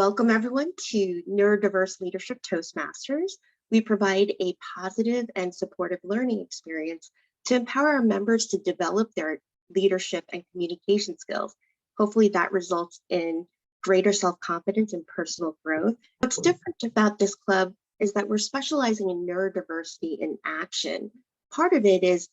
Welcome everyone to Neurodiverse Leadership Toastmasters. We provide a positive and supportive learning experience to empower our members to develop their leadership and communication skills. Hopefully that results in greater self-confidence and personal growth. What's different about this club is that we're specializing in neurodiversity in action. Part of it is,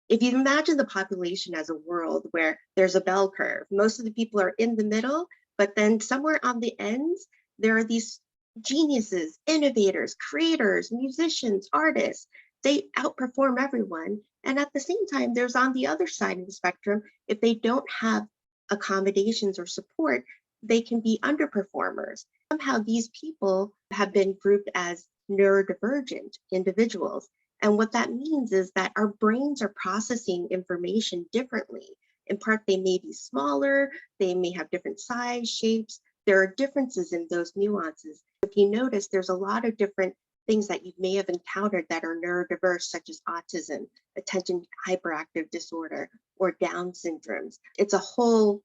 if you imagine the population as a world where there's a bell curve, most of the people are in the middle, but then somewhere on the ends, there are these geniuses, innovators, creators, musicians, artists. They outperform everyone. And at the same time, there's on the other side of the spectrum, if they don't have accommodations or support, they can be underperformers. Somehow these people have been grouped as neurodivergent individuals. And what that means is that our brains are processing information differently. In part, they may be smaller, they may have different size, shapes. There are differences in those nuances. If you notice, there's a lot of different things that you may have encountered that are neurodiverse, such as autism, attention hyperactive disorder, or Down syndromes. It's a whole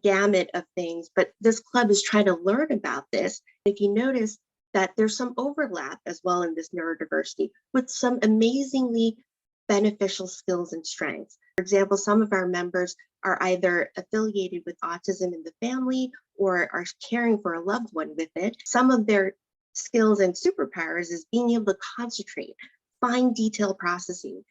gamut of things, but this club is trying to learn about this. If you notice that there's some overlap as well in this neurodiversity with some amazingly beneficial skills and strengths. For example, some of our members are either affiliated with autism in the family or are caring for a loved one with it. Some of their skills and superpowers is being able to concentrate, fine detail processing,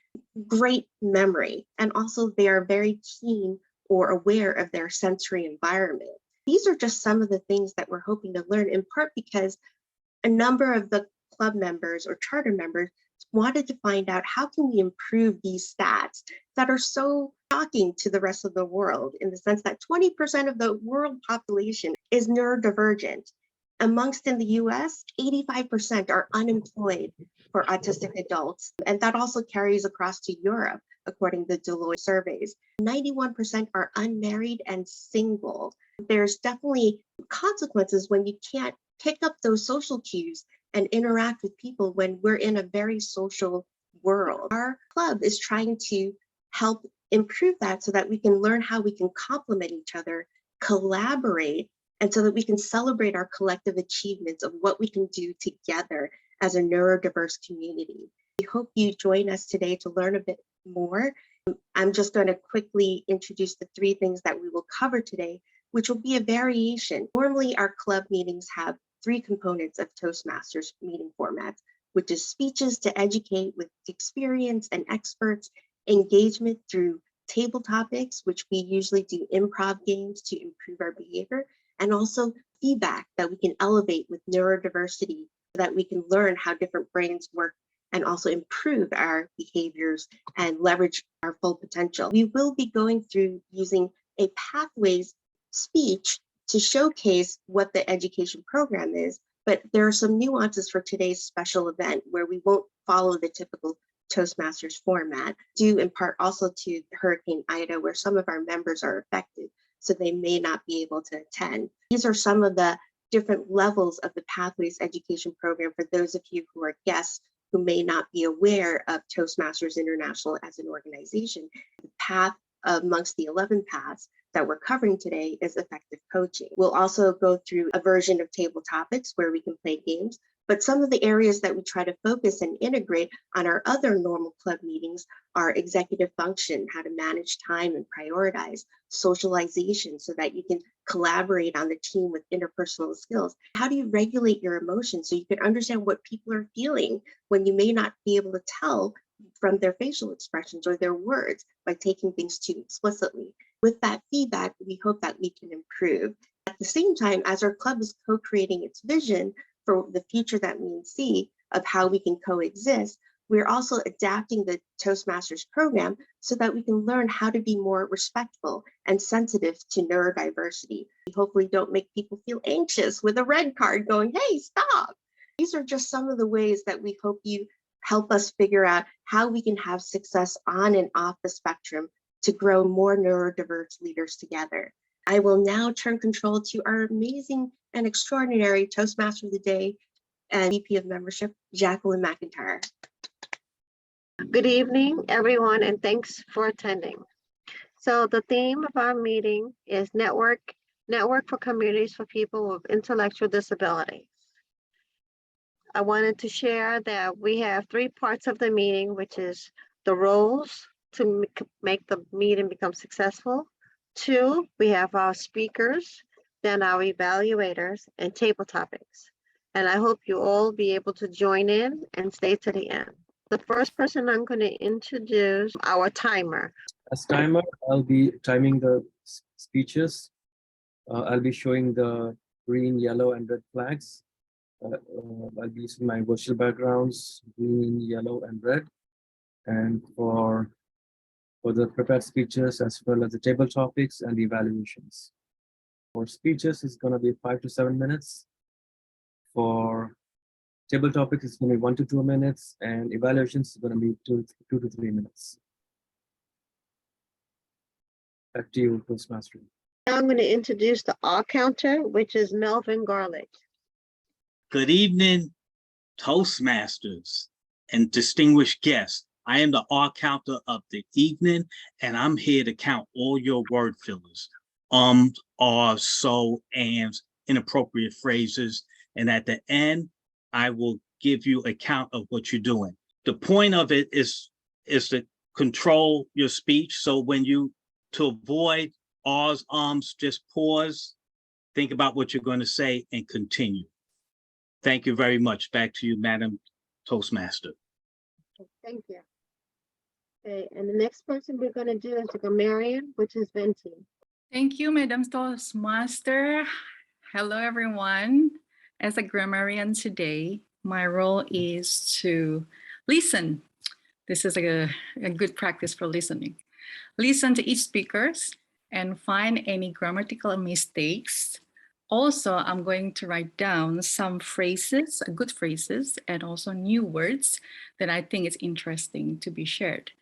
great memory, and also they are very keen or aware of their sensory environment. These are just some of the things that we're hoping to learn, in part because a number of the club members or charter members wanted to find out how can we improve these stats that are so shocking to the rest of the world, in the sense that 20% of the world population is neurodivergent. Amongst in the US, 85% are unemployed for autistic adults. And that also carries across to Europe, according to Deloitte surveys. 91% are unmarried and single. There's definitely consequences when you can't pick up those social cues and interact with people when we're in a very social world. Our club is trying to help improve that so that we can learn how we can complement each other, collaborate, and so that we can celebrate our collective achievements of what we can do together as a neurodiverse community. We hope you join us today to learn a bit more. I'm just going to quickly introduce the 3 things that we will cover today, which will be a variation. Normally, our club meetings have 3 components of Toastmasters meeting formats, which is speeches to educate with experience and experts, engagement through table topics, which we usually do improv games to improve our behavior, and also feedback that we can elevate with neurodiversity so that we can learn how different brains work and also improve our behaviors and leverage our full potential. We will be going through using a pathways speech to showcase what the education program is, but there are some nuances for today's special event where we won't follow the typical Toastmasters format, due in part also to Hurricane Ida, where some of our members are affected, so they may not be able to attend. These are some of the different levels of the Pathways education program for those of you who are guests who may not be aware of Toastmasters International as an organization. The path amongst the 11 paths that we're covering today is effective coaching. We'll also go through a version of table topics where we can play games, but some of the areas that we try to focus and integrate on our other normal club meetings are executive function, how to manage time and prioritize, socialization so that you can collaborate on the team with interpersonal skills. How do you regulate your emotions so you can understand what people are feeling when you may not be able to tell from their facial expressions or their words by taking things too explicitly. With that feedback, we hope that we can improve. At the same time, as our club is co-creating its vision for the future that we see of how we can coexist, we're also adapting the Toastmasters program so that we can learn how to be more respectful and sensitive to neurodiversity. We hopefully don't make people feel anxious with a red card going, hey, stop. These are just some of the ways that we hope you help us figure out how we can have success on and off the spectrum to grow more neurodiverse leaders together. I will now turn control to our amazing and extraordinary Toastmaster of the Day and VP of Membership, Jacqueline McIntyre. Good evening, everyone, and thanks for attending. So the theme of our meeting is Network network for communities for people with intellectual disabilities. I wanted to share that we have 3 parts of the meeting, which is the roles to make the meeting become successful. 2, we have our speakers, then our evaluators, and table topics. And I hope you all be able to join in and stay to the end. The first person I'm going to introduce, our timer. As timer, I'll be timing the speeches. I'll be showing the green, yellow, and red flags. I'll be using my virtual backgrounds, green, yellow, and red. And for the prepared speeches, as well as the table topics and the evaluations. For speeches, it's going to be 5 to 7 minutes. For table topics, it's going to be 1 to 2 minutes, and evaluations is going to be 2 to 3 minutes. Back to you, Toastmaster. Now I'm going to introduce the R counter, which is Melvin Garlick. Good evening, Toastmasters and distinguished guests. I am the R counter of the evening, and I'm here to count all your word fillers, are, so, ands, inappropriate phrases. And at the end, I will give you a count of what you're doing. The point of it is to control your speech. So when to avoid ahs, just pause, think about what you're going to say and continue. Thank you very much. Back to you, Madam Toastmaster. Thank you. Okay, and the next person we're going to do is the grammarian, which is Venti. Thank you, Madam Toastmaster. Hello, everyone. As a grammarian today, my role is to listen. This is a good practice for listening. Listen to each speaker and find any grammatical mistakes. Also, I'm going to write down some phrases, good phrases, and also new words that I think is interesting to be shared.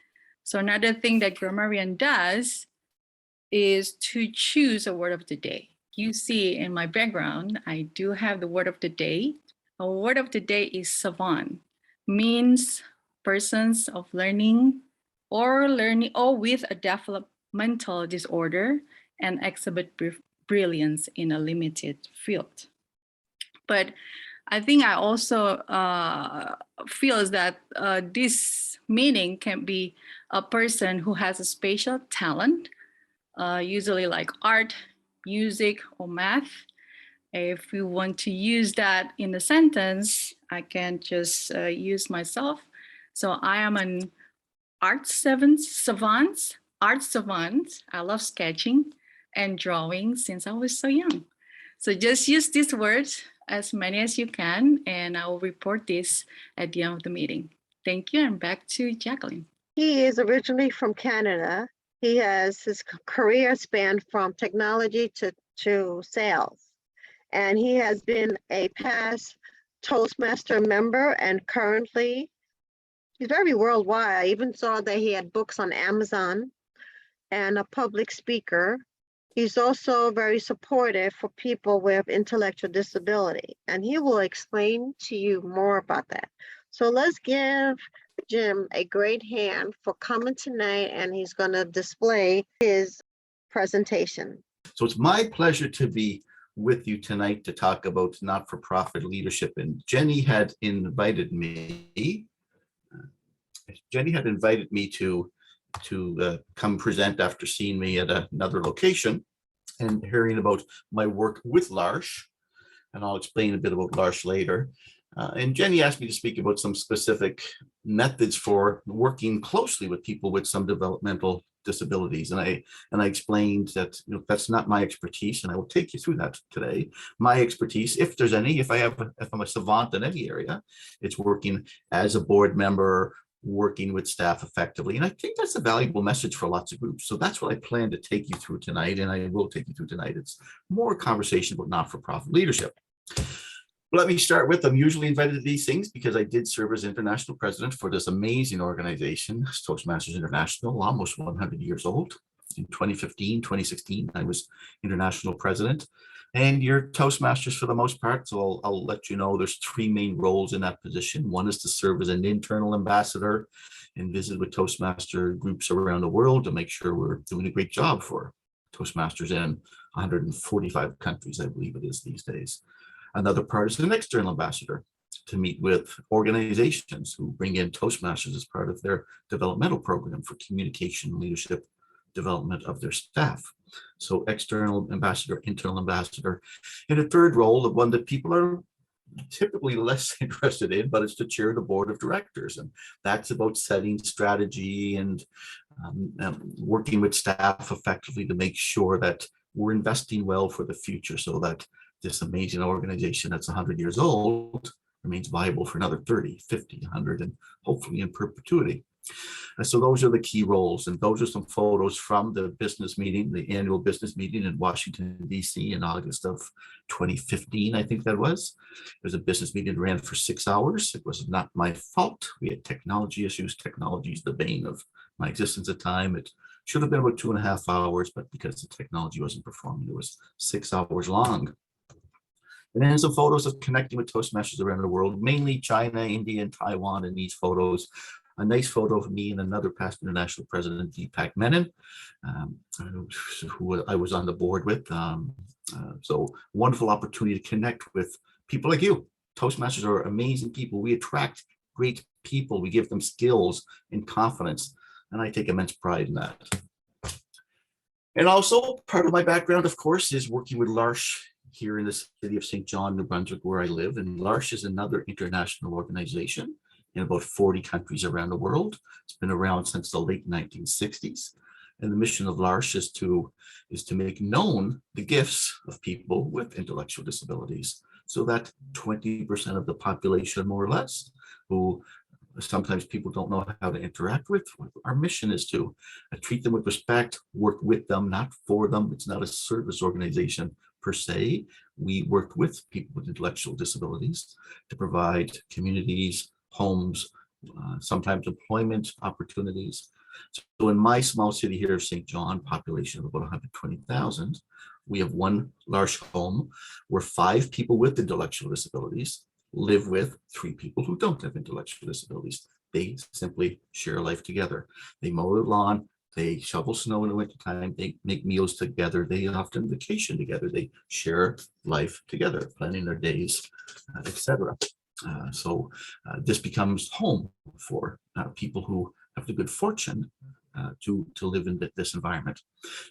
So another thing that grammarian does is to choose a word of the day. You see in my background, I do have the word of the day. A word of the day is savant, means persons of learning or with a developmental disorder and exhibit brilliance in a limited field. But I think I also feels that this meaning can be a person who has a special talent, usually like art, music, or math. If you want to use that in a sentence, I can just use myself. So I am an art savant. I love sketching and drawing since I was so young. So just use these words as many as you can, and I will report this at the end of the meeting. Thank you, and back to Jacqueline. He is originally from Canada. He has his career spanned from technology to sales. And he has been a past Toastmaster member, and currently he's very worldwide. I even saw that he had books on Amazon and a public speaker. He's also very supportive for people with intellectual disability, and he will explain to you more about that. So let's give Jim a great hand for coming tonight, and he's going to display his presentation. So it's my pleasure to be with you tonight to talk about not-for-profit leadership. And Jenny had invited me to come present after seeing me at another location and hearing about my work with L'Arche. And I'll explain a bit about L'Arche later. And Jenny asked me to speak about some specific methods for working closely with people with some developmental disabilities. And I explained that that's not my expertise, and I will take you through that today. My expertise, if there's any, if I'm a savant in any area, it's working as a board member, working with staff effectively. And I think that's a valuable message for lots of groups. So that's what I plan to take you through tonight, and I will take you through tonight. It's more conversation about not-for-profit leadership. Let me start with, I'm usually invited to these things because I did serve as international president for this amazing organization, Toastmasters International, almost 100 years old. In 2015, 2016, I was international president. And you're Toastmasters for the most part, so I'll let you know there's 3 main roles in that position. One is to serve as an internal ambassador and visit with Toastmaster groups around the world to make sure we're doing a great job for Toastmasters in 145 countries, I believe it is these days. Another part is an external ambassador, to meet with organizations who bring in Toastmasters as part of their developmental program for communication and leadership development of their staff. So external ambassador, internal ambassador. And a third role, the one that people are typically less interested in, but it's to chair the board of directors. And that's about setting strategy and working with staff effectively to make sure that we're investing well for the future, so that this amazing organization that's 100 years old remains viable for another 30, 50, 100, and hopefully in perpetuity. And so those are the key roles. And those are some photos from the business meeting, the annual business meeting in Washington, D.C. in August of 2015, I think that was. It was a business meeting that ran for 6 hours. It was not my fault. We had technology issues. Technology is the bane of my existence at the time. It should have been about 2.5 hours, but because the technology wasn't performing, it was 6 hours long. And then some photos of connecting with Toastmasters around the world, mainly China, India, and Taiwan in these photos. A nice photo of me and another past international president, Deepak Menon, who I was on the board with. So wonderful opportunity to connect with people like you. Toastmasters are amazing people. We attract great people. We give them skills and confidence. And I take immense pride in that. And also part of my background, of course, is working with L'Arche here in the city of St. John, New Brunswick, where I live. And L'Arche is another international organization in about 40 countries around the world. It's been around since the late 1960s. And the mission of L'Arche is to make known the gifts of people with intellectual disabilities, so that 20% of the population, more or less, who sometimes people don't know how to interact with. Our mission is to treat them with respect, work with them, not for them. It's not a service organization per se. We work with people with intellectual disabilities to provide communities, homes, sometimes employment opportunities. So in my small city here of St. John, population of about 120,000, we have one large home where 5 people with intellectual disabilities live with 3 people who don't have intellectual disabilities. They simply share life together. They mow the lawn, they shovel snow in the wintertime, they make meals together, they often vacation together, they share life together, planning their days, etc. So this becomes home for people who have the good fortune to live in this environment.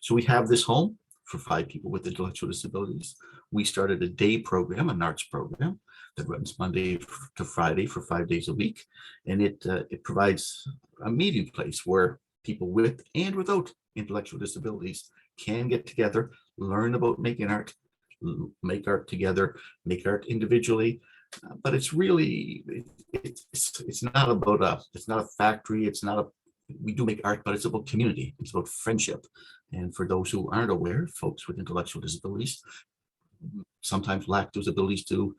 So we have this home for 5 people with intellectual disabilities. We started a day program, an arts program that runs Monday to Friday for 5 days a week. And it provides a meeting place where people with and without intellectual disabilities can get together, learn about making art, make art together, make art individually. But it's really, it's not about it's not a factory. It's not we do make art, but it's about community. It's about friendship. And for those who aren't aware, folks with intellectual disabilities sometimes lack those abilities to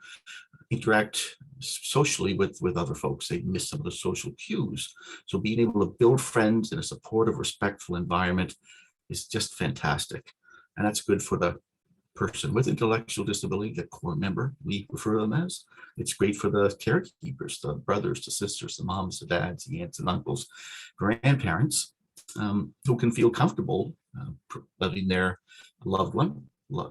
interact socially with other folks. They miss some of the social cues. So being able to build friends in a supportive, respectful environment is just fantastic. And that's good for the person with intellectual disability, the core member, we refer to them as. It's great for the caregivers, the brothers, the sisters, the moms, the dads, the aunts and uncles, grandparents, who can feel comfortable letting their loved one,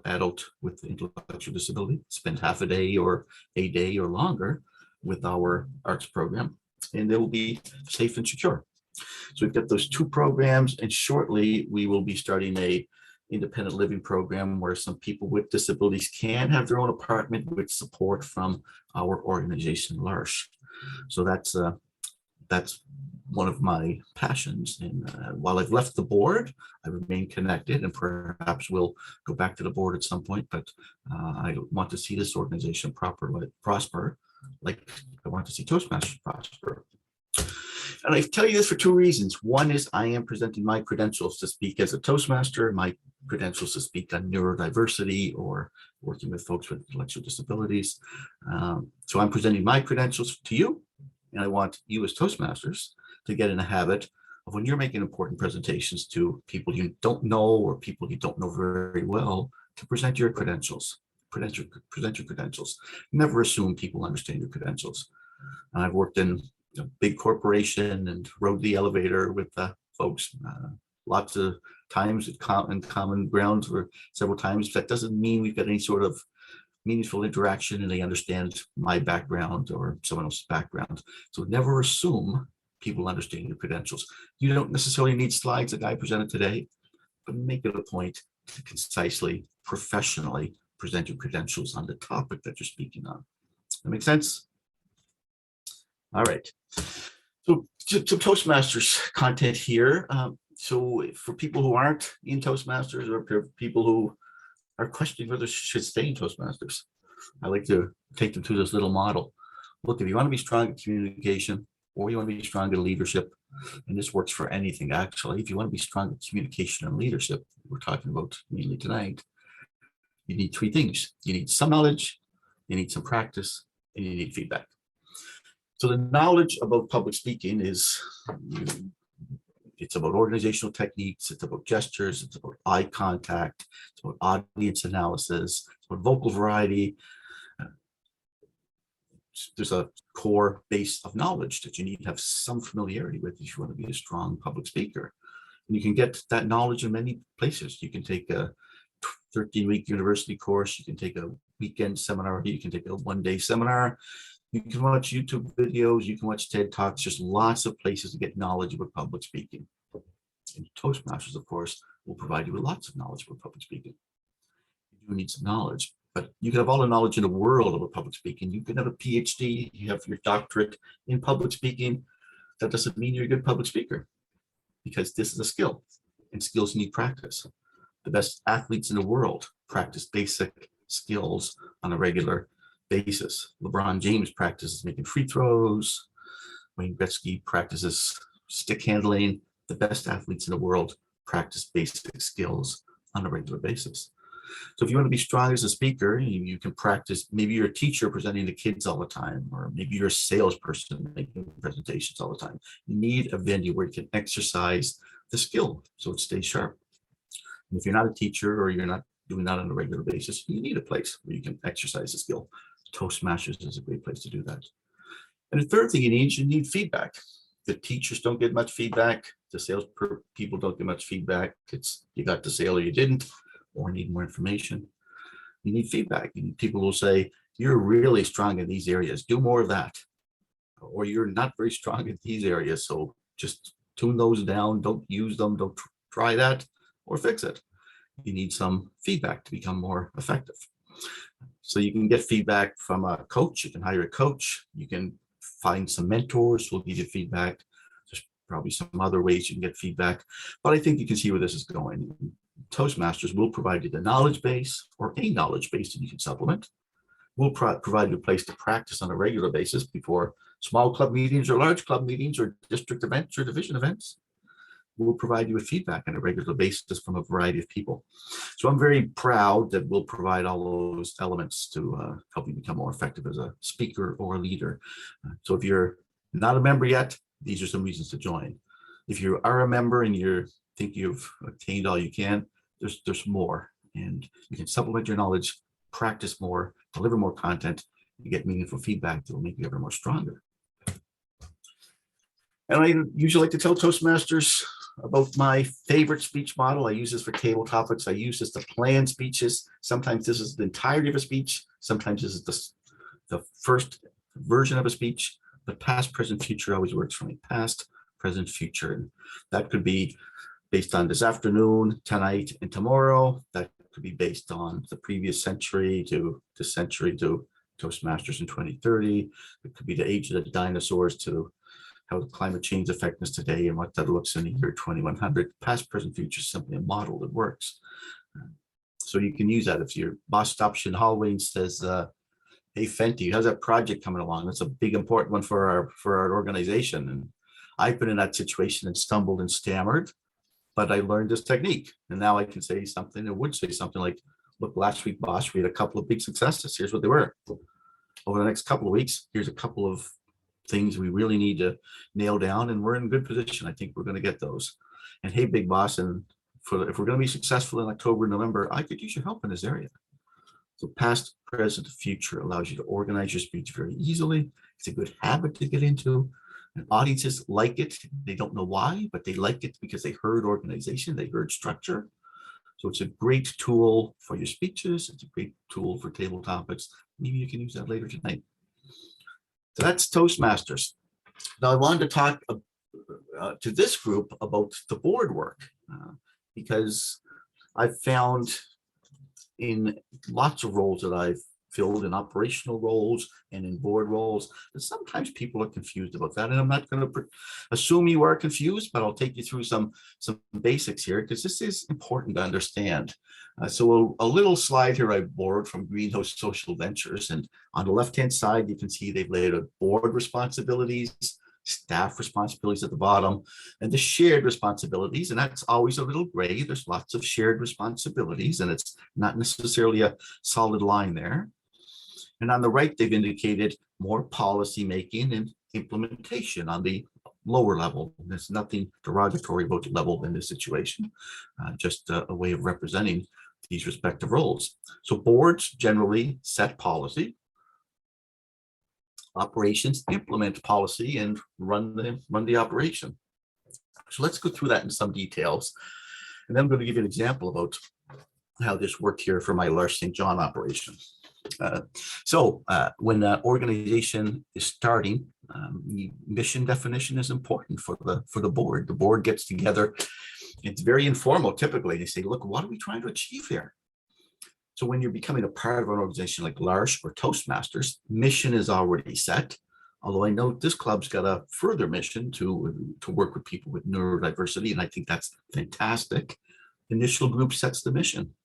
adult with intellectual disability, spend half a day or longer with our arts program, and they will be safe and secure. So we've got those 2 programs, and shortly we will be starting a independent living program where some people with disabilities can have their own apartment with support from our organization, L'Arche. So that's one of my passions. And while I've left the board, I remain connected, and perhaps we'll go back to the board at some point, but I want to see this organization prosper, like I want to see Toastmasters prosper. And I tell you this for 2 reasons. One is I am presenting my credentials to speak as a Toastmaster, my credentials to speak on neurodiversity or working with folks with intellectual disabilities. So I'm presenting my credentials to you, and I want you as Toastmasters to get in a habit of, when you're making important presentations to people you don't know or people you don't know very well, to present your credentials. Present your credentials. Never assume people understand your credentials. I've worked in a big corporation and rode the elevator with folks, lots of times in common grounds or several times. That doesn't mean we've got any sort of meaningful interaction and they understand my background or someone else's background. So never assume people understand your credentials. You don't necessarily need slides like I presented today, but make it a point to concisely, professionally present your credentials on the topic that you're speaking on. That make sense? All right. So some Toastmasters content here. So for people who aren't in Toastmasters or for people who are questioning whether they should stay in Toastmasters, I like to take them through this little model. Look, if you want to be strong in communication or you want to be strong in leadership, and this works for anything actually, if you want to be strong in communication and leadership, we're talking about mainly tonight, you need three things. You need some knowledge, you need some practice, and you need feedback. So the knowledge about public speaking is, it's about organizational techniques, it's about gestures, it's about eye contact, it's about audience analysis, it's about vocal variety. There's a core base of knowledge that you need to have some familiarity with if you want to be a strong public speaker. And you can get that knowledge in many places. You can take a 13-week university course, you can take a weekend seminar, you can take a one-day seminar, you can watch YouTube videos, you can watch TED Talks, just lots of places to get knowledge about public speaking. And Toastmasters, of course, will provide you with lots of knowledge about public speaking. You do need some knowledge, but you can have all the knowledge in the world about public speaking. You can have a PhD, you have your doctorate in public speaking. That doesn't mean you're a good public speaker, because this is a skill, and skills need practice. The best athletes in the world practice basic skills on a regular basis. LeBron James practices making free throws. Wayne Gretzky practices stick handling. The best athletes in the world practice basic skills on a regular basis. So if you want to be strong as a speaker, you can practice. Maybe you're a teacher presenting to kids all the time, or maybe you're a salesperson making presentations all the time. You need a venue where you can exercise the skill so it stays sharp. And if you're not a teacher or you're not doing that on a regular basis, you need a place where you can exercise the skill. Toastmasters is a great place to do that. And the third thing you need feedback. The teachers don't get much feedback. The sales people don't get much feedback. It's you got the sale or you didn't, or need more information. You need feedback. And people will say, you're really strong in these areas, do more of that. Or you're not very strong in these areas, so just tune those down, don't use them, don't try that, or fix it. You need some feedback to become more effective. So you can get feedback from a coach, you can hire a coach, you can find some mentors who will give you feedback. There's probably some other ways you can get feedback, but I think you can see where this is going. Toastmasters will provide you the knowledge base or a knowledge base that you can supplement. We'll provide you a place to practice on a regular basis before small club meetings or large club meetings or district events or division events. We'll provide you with feedback on a regular basis from a variety of people. So I'm very proud that we'll provide all those elements to help you become more effective as a speaker or a leader. So if you're not a member yet, these are some reasons to join. If you are a member and you think you've attained all you can, there's more. And you can supplement your knowledge, practice more, deliver more content, and get meaningful feedback that will make you ever more stronger. And I usually like to tell Toastmasters about my favorite speech model. I use this for table topics. I use this to plan speeches. Sometimes this is the entirety of a speech. Sometimes this is the first version of a speech, but past, present, future always works for me. Past, present, future. And that could be based on this afternoon, tonight, and tomorrow. That could be based on the previous century to this century to Toastmasters in 2030. It could be the age of the dinosaurs to how the climate change affects us today and what that looks in the year 2100. Past, present, future is simply a model that works. So you can use that if your boss stops you in the hallway and says, hey, Fenty, how's that project coming along? That's a big, important one for our organization. And I've been in that situation and stumbled and stammered, but I learned this technique. And now I can say something, or would say something like, look, last week, boss, we had a couple of big successes. Here's what they were. Over the next couple of weeks, here's a couple of things we really need to nail down, and we're in good position. I think we're going to get those. And hey, big boss, and if we're going to be successful in October, November, I could use your help in this area. So past, present, future allows you to organize your speech very easily. It's a good habit to get into. And audiences like it. They don't know why, but they like it because they heard organization, they heard structure. So it's a great tool for your speeches. It's a great tool for table topics. Maybe you can use that later tonight. So that's Toastmasters. Now I wanted to talk to this group about the board work because I've found in lots of roles that I've filled, in operational roles and in board roles, that sometimes people are confused about that. And I'm not going to assume you are confused, but I'll take you through some basics here because this is important to understand. So a little slide here I borrowed from Greenhouse Social Ventures, and on the left-hand side, you can see they've laid out board responsibilities, staff responsibilities at the bottom, and the shared responsibilities. And that's always a little gray. There's lots of shared responsibilities, and it's not necessarily a solid line there. And on the right, they've indicated more policy making and implementation on the lower level. There's nothing derogatory about the level in this situation, just a way of representing these respective roles. So boards generally set policy. Operations implement policy and run the operation. So let's go through that in some details. And then I'm going to give you an example about how this worked here for my L'Arche St. John operation. When an organization is starting, mission definition is important for the board. The board gets together. It's very informal typically. They say, look, what are we trying to achieve here? So when you're becoming a part of an organization like L'Arche or Toastmasters, mission is already set. Although I know this club's got a further mission to work with people with neurodiversity, and I think that's fantastic. Initial group sets the mission.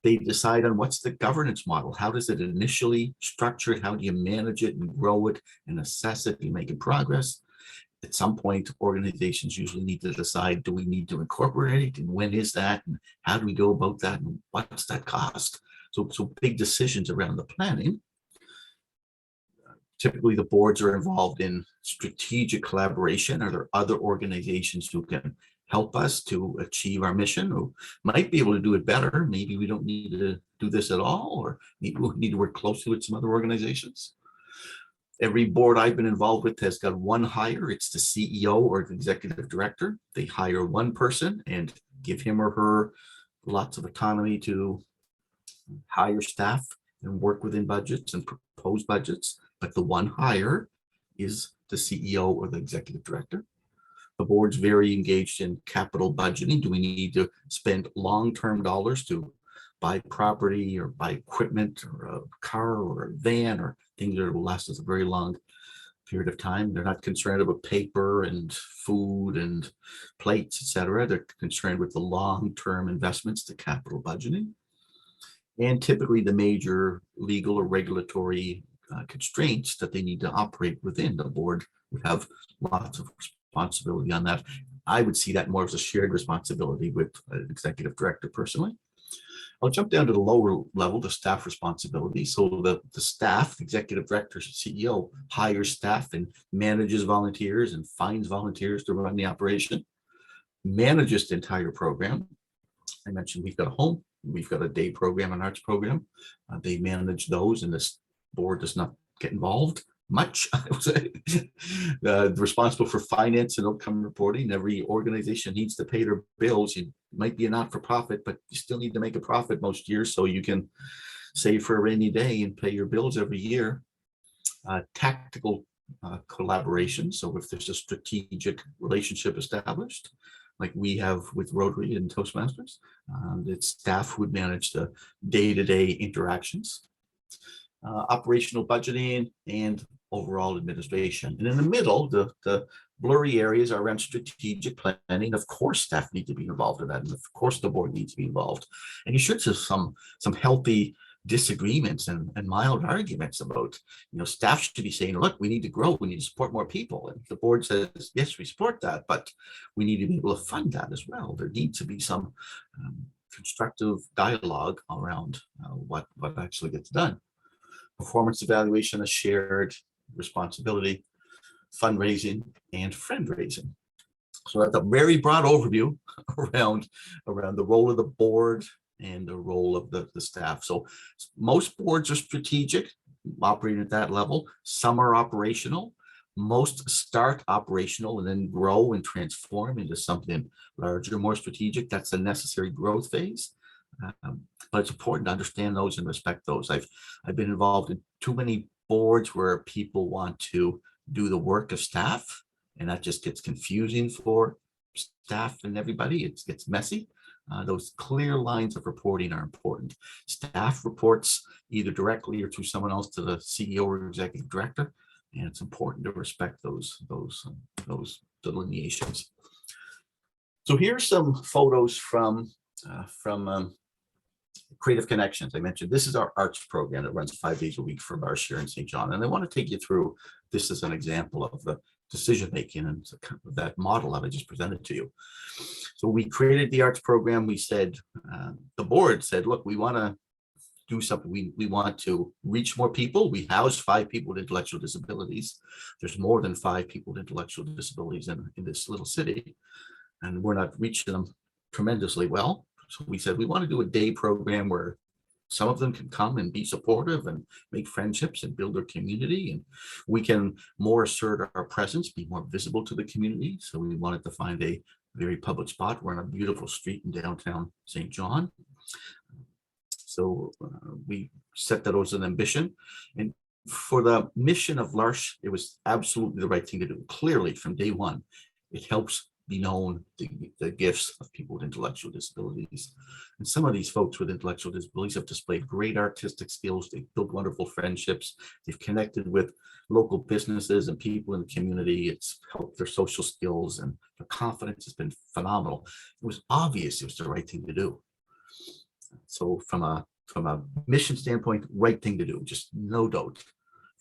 They decide on what's the governance model. How does it initially structure it? How do you manage it and grow it and assess it and make it progress? At some point, organizations usually need to decide, do we need to incorporate it? And when is that? And how do we go about that? And what's that cost? So big decisions around the planning. Typically, the boards are involved in strategic collaboration. Are there other organizations who can help us to achieve our mission, who might be able to do it better? Maybe we don't need to do this at all, or maybe we need to work closely with some other organizations. Every board I've been involved with has got one hire. It's the CEO or the executive director. They hire one person and give him or her lots of autonomy to hire staff and work within budgets and propose budgets. But the one hire is the CEO or the executive director. The board's very engaged in capital budgeting. Do we need to spend long-term dollars to buy property or buy equipment or a car or a van or things that will last us a very long period of time? They're not concerned about paper and food and plates, etc. They're concerned with the long-term investments, the capital budgeting. And typically the major legal or regulatory constraints that they need to operate within. The board would have lots of responsibility on that. I would see that more as a shared responsibility with an executive director personally. I'll jump down to the lower level, the staff responsibility. So the staff, the executive director, CEO, hires staff and manages volunteers and finds volunteers to run the operation, manages the entire program. I mentioned we've got a home, we've got a day program, an arts program. They manage those, and this board does not get involved much, I would say. Responsible for finance and outcome reporting. Every organization needs to pay their bills. You might be a not-for-profit, but you still need to make a profit most years so you can save for a rainy day and pay your bills every year. Tactical collaboration. So if there's a strategic relationship established, like we have with Rotary and Toastmasters, it's staff who would manage the day-to-day interactions. Operational budgeting and overall administration. And in the middle, the blurry areas are around strategic planning. Of course, staff need to be involved in that. And of course, the board needs to be involved. And you should have some healthy disagreements and mild arguments about, staff should be saying, look, we need to grow, we need to support more people. And the board says, yes, we support that, but we need to be able to fund that as well. There needs to be some constructive dialogue around what actually gets done. Performance evaluation, a shared responsibility, fundraising, and friend raising. So that's a very broad overview around the role of the board and the role of the staff. So most boards are strategic, operating at that level. Some are operational. Most start operational and then grow and transform into something larger, more strategic. That's a necessary growth phase. But it's important to understand those and respect those. I've been involved in too many boards where people want to do the work of staff, and that just gets confusing for staff and everybody. It gets messy. Those clear lines of reporting are important. Staff reports either directly or through someone else to the CEO or executive director, and it's important to respect those delineations. So here's some photos from Creative Connections. I mentioned this is our arts program that runs 5 days a week for L'Arche here in St. John, and I want to take you through this as an example of the decision making and that model that I just presented to you. So we created the arts program. We said, the board said, look, we want to do something. We want to reach more people. We house 5 people with intellectual disabilities. There's more than 5 people with intellectual disabilities in this little city, and we're not reaching them tremendously well. So we said we want to do a day program where some of them can come and be supportive and make friendships and build their community, and we can more assert our presence, be more visible to the community. So we wanted to find a very public spot. We're on a beautiful street in downtown St. John. So we set that as an ambition. And for the mission of L'Arche, it was absolutely the right thing to do. Clearly, from day one, it helps be known the gifts of people with intellectual disabilities. And some of these folks with intellectual disabilities have displayed great artistic skills. They've built wonderful friendships. They've connected with local businesses and people in the community. It's helped their social skills, and their confidence has been phenomenal. It was obvious it was the right thing to do. So from a mission standpoint, right thing to do, just no doubt.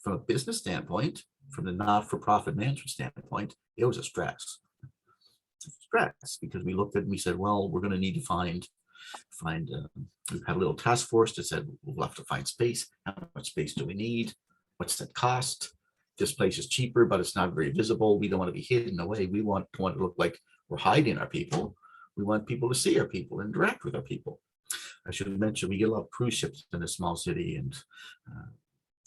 From a business standpoint, from the not-for-profit management standpoint, it was a stress. Because we looked at it and we said, well, we're going to need to find we've had a little task force that said we'll have to find space. How much space do we need? What's that cost? This place is cheaper, but it's not very visible. We don't want to be hidden away. We want to look like we're hiding our people. We want people to see our people, interact with our people. I should mention we get a lot of cruise ships in a small city, and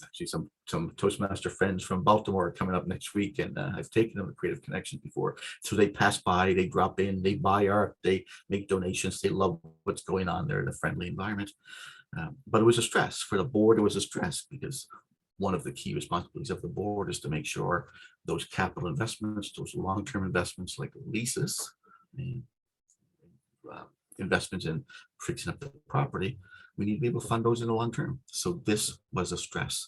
actually some Toastmaster friends from Baltimore are coming up next week, and I've taken them to Creative Connections before. So they pass by, they drop in, they buy art, they make donations. They love what's going on there in a friendly environment. But it was a stress for the board. It was a stress because one of the key responsibilities of the board is to make sure those capital investments, those long-term investments like leases, and investments in fixing up the property, we need to be able to fund those in the long term. So this was a stress.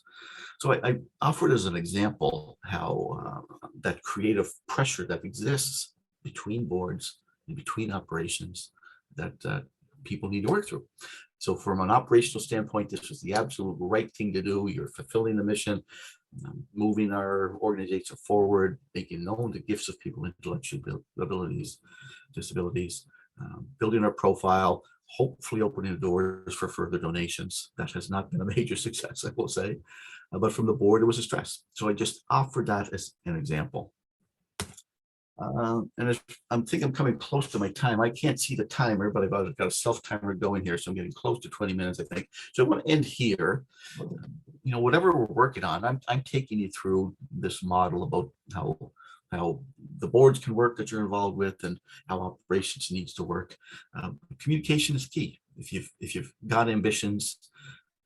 So I offered as an example how that creative pressure that exists between boards and between operations that people need to work through. So from an operational standpoint, this was the absolute right thing to do. You're fulfilling the mission, moving our organization forward, making known the gifts of people with intellectual disabilities, building our profile, hopefully opening the doors for further donations. That has not been a major success, I will say, but from the board, it was a stress. So I just offered that as an example. And I'm thinking I'm coming close to my time. I can't see the timer, but I've got a self timer going here, so I'm getting close to 20 minutes, I think. So I want to end here. Whatever we're working on, I'm taking you through this model about how the boards can work that you're involved with and how operations needs to work. Communication is key. If you've got ambitions,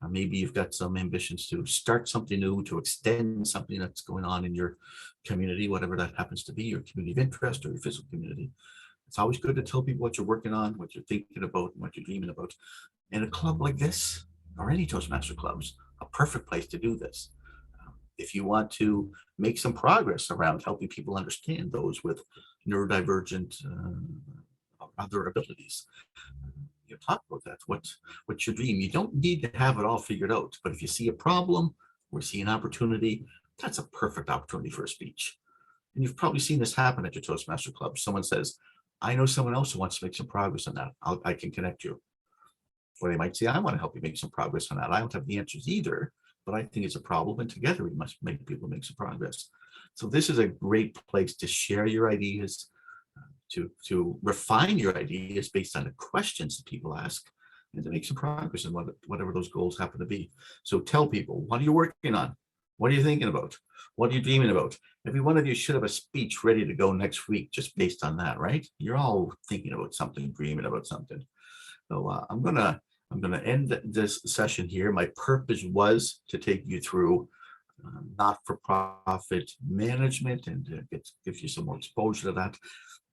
maybe you've got some ambitions to start something new, to extend something that's going on in your community, whatever that happens to be, your community of interest or your physical community. It's always good to tell people what you're working on, what you're thinking about, and what you're dreaming about. And a club like this, or any Toastmaster clubs, a perfect place to do this. If you want to make some progress around helping people understand those with neurodivergent other abilities, you talk about that. What's your dream? You don't need to have it all figured out, but if you see a problem or see an opportunity, that's a perfect opportunity for a speech. And you've probably seen this happen at your Toastmaster club. Someone says, I know someone else who wants to make some progress on that. I can connect you. Or they might say, I want to help you make some progress on that. I don't have the answers either, but I think it's a problem, and together we must make people make some progress. So this is a great place to share your ideas, to refine your ideas based on the questions that people ask, and to make some progress in whatever those goals happen to be. So tell people, what are you working on? What are you thinking about? What are you dreaming about? Every one of you should have a speech ready to go next week just based on that, right? You're all thinking about something, dreaming about something. So I'm gonna end this session here. My purpose was to take you through not-for-profit management and gives you some more exposure to that,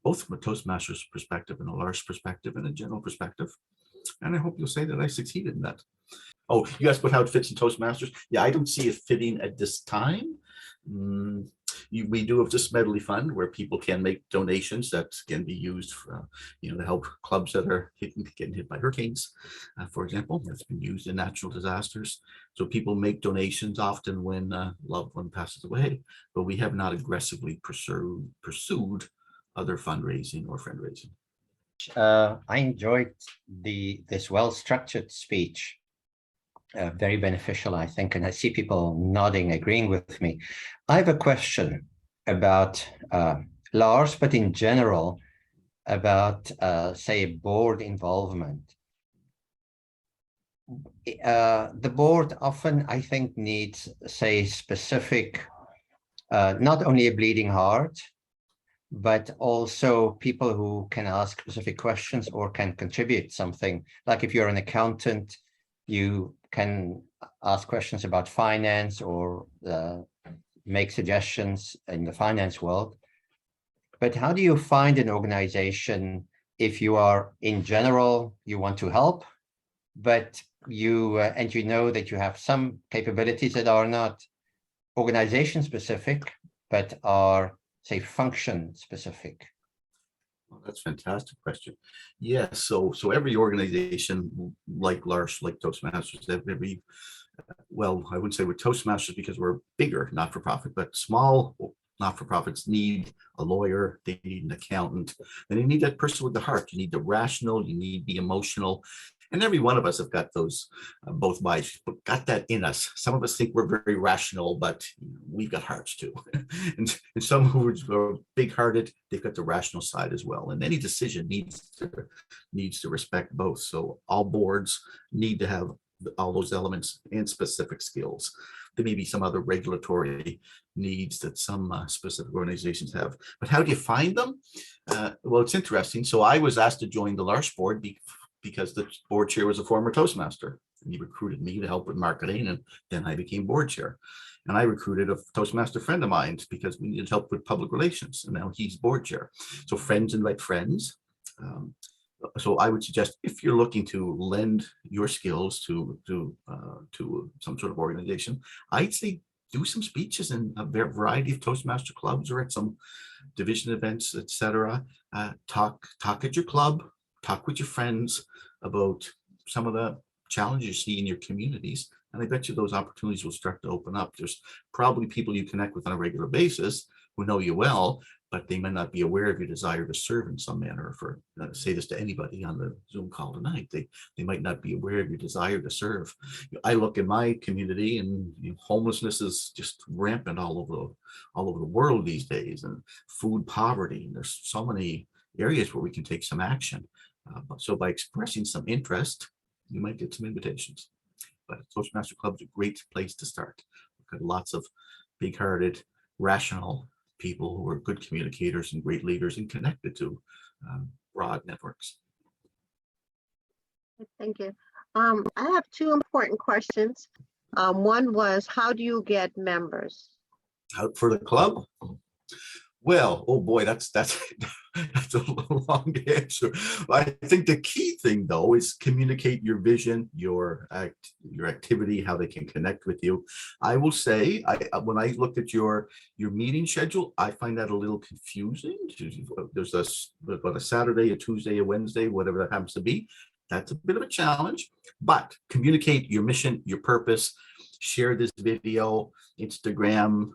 both from a Toastmasters perspective and a L'Arche perspective and a general perspective. And I hope you'll say that I succeeded in that. Oh, you asked about how it fits in Toastmasters. Yeah, I don't see it fitting at this time. We do have this medley fund where people can make donations that can be used for, to help clubs that are getting hit by hurricanes, for example. That's been used in natural disasters. So people make donations often when a loved one passes away, but we have not aggressively pursued other fundraising or fundraising. I enjoyed this well-structured speech. Very beneficial, I think, and I see people nodding, agreeing with me. I have a question about L'Arche, but in general about, say, board involvement. The board often, I think, needs, say, specific, not only a bleeding heart, but also people who can ask specific questions or can contribute something. Like if you're an accountant, you can ask questions about finance or make suggestions in the finance world. But how do you find an organization if you are, in general, you want to help, but you know that you have some capabilities that are not organization specific, but are, say, function specific? Well, that's a fantastic question. Yeah, so every organization like L'Arche, like Toastmasters, every, well, I wouldn't say we're Toastmasters because we're bigger not-for-profit, but small not-for-profits need a lawyer, they need an accountant, and they need that person with the heart. You need the rational, you need the emotional, and every one of us have got those, both minds, got that in us. Some of us think we're very rational, but we've got hearts too. and some who are big-hearted, they've got the rational side as well. And any decision needs to respect both. So all boards need to have all those elements and specific skills. There may be some other regulatory needs that some specific organizations have. But how do you find them? Well, it's interesting. So I was asked to join the L'Arche board because the board chair was a former Toastmaster, and he recruited me to help with marketing, and then I became board chair. And I recruited a Toastmaster friend of mine because we needed help with public relations, and now he's board chair. So friends invite friends. So I would suggest, if you're looking to lend your skills to some sort of organization, I'd say do some speeches in a variety of Toastmaster clubs or at some division events, etc. Talk at your club, talk with your friends about some of the challenges you see in your communities. And I bet you those opportunities will start to open up. There's probably people you connect with on a regular basis who know you well, but they may not be aware of your desire to serve in some manner. For say this to anybody on the Zoom call tonight, they might not be aware of your desire to serve. I look in my community, and homelessness is just rampant all over the world these days, and food poverty. And there's so many areas where we can take some action. So by expressing some interest, you might get some invitations. But Toastmaster Club is a great place to start. We've got lots of big-hearted, rational people who are good communicators and great leaders and connected to broad networks. Thank you. I have two important questions. One was, how do you get members? Out for the club? Well, oh boy, that's a long answer. I think the key thing, though, is communicate your vision, your activity, how they can connect with you. I will say, when I looked at your meeting schedule, I find that a little confusing. There's a Saturday, a Tuesday, a Wednesday, whatever that happens to be. That's a bit of a challenge, but communicate your mission, your purpose. Share this video, Instagram,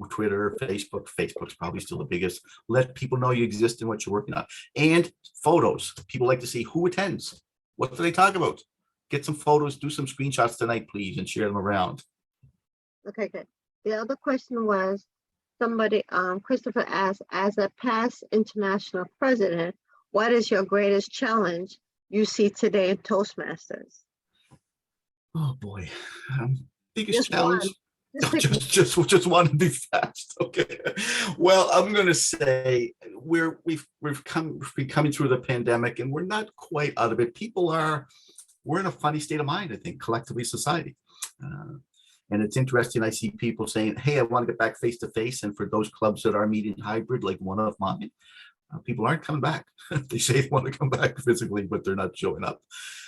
Twitter, Facebook. Facebook's probably still the biggest. Let people know you exist and what you're working on. And photos. People like to see who attends. What do they talk about? Get some photos, do some screenshots tonight, please, and share them around. Okay, good. The other question was, somebody, Christopher asked, as a past international president, what is your greatest challenge you see today in Toastmasters? Oh boy, biggest Just challenge. one. Just want to be fast. Okay. Well, I'm going to say we've coming through the pandemic, and we're not quite out of it. We're in a funny state of mind, I think, collectively, society. And it's interesting. I see people saying, "Hey, I want to get back face to face." And for those clubs that are meeting hybrid, like one of mine, people aren't coming back. They say they want to come back physically, but they're not showing up.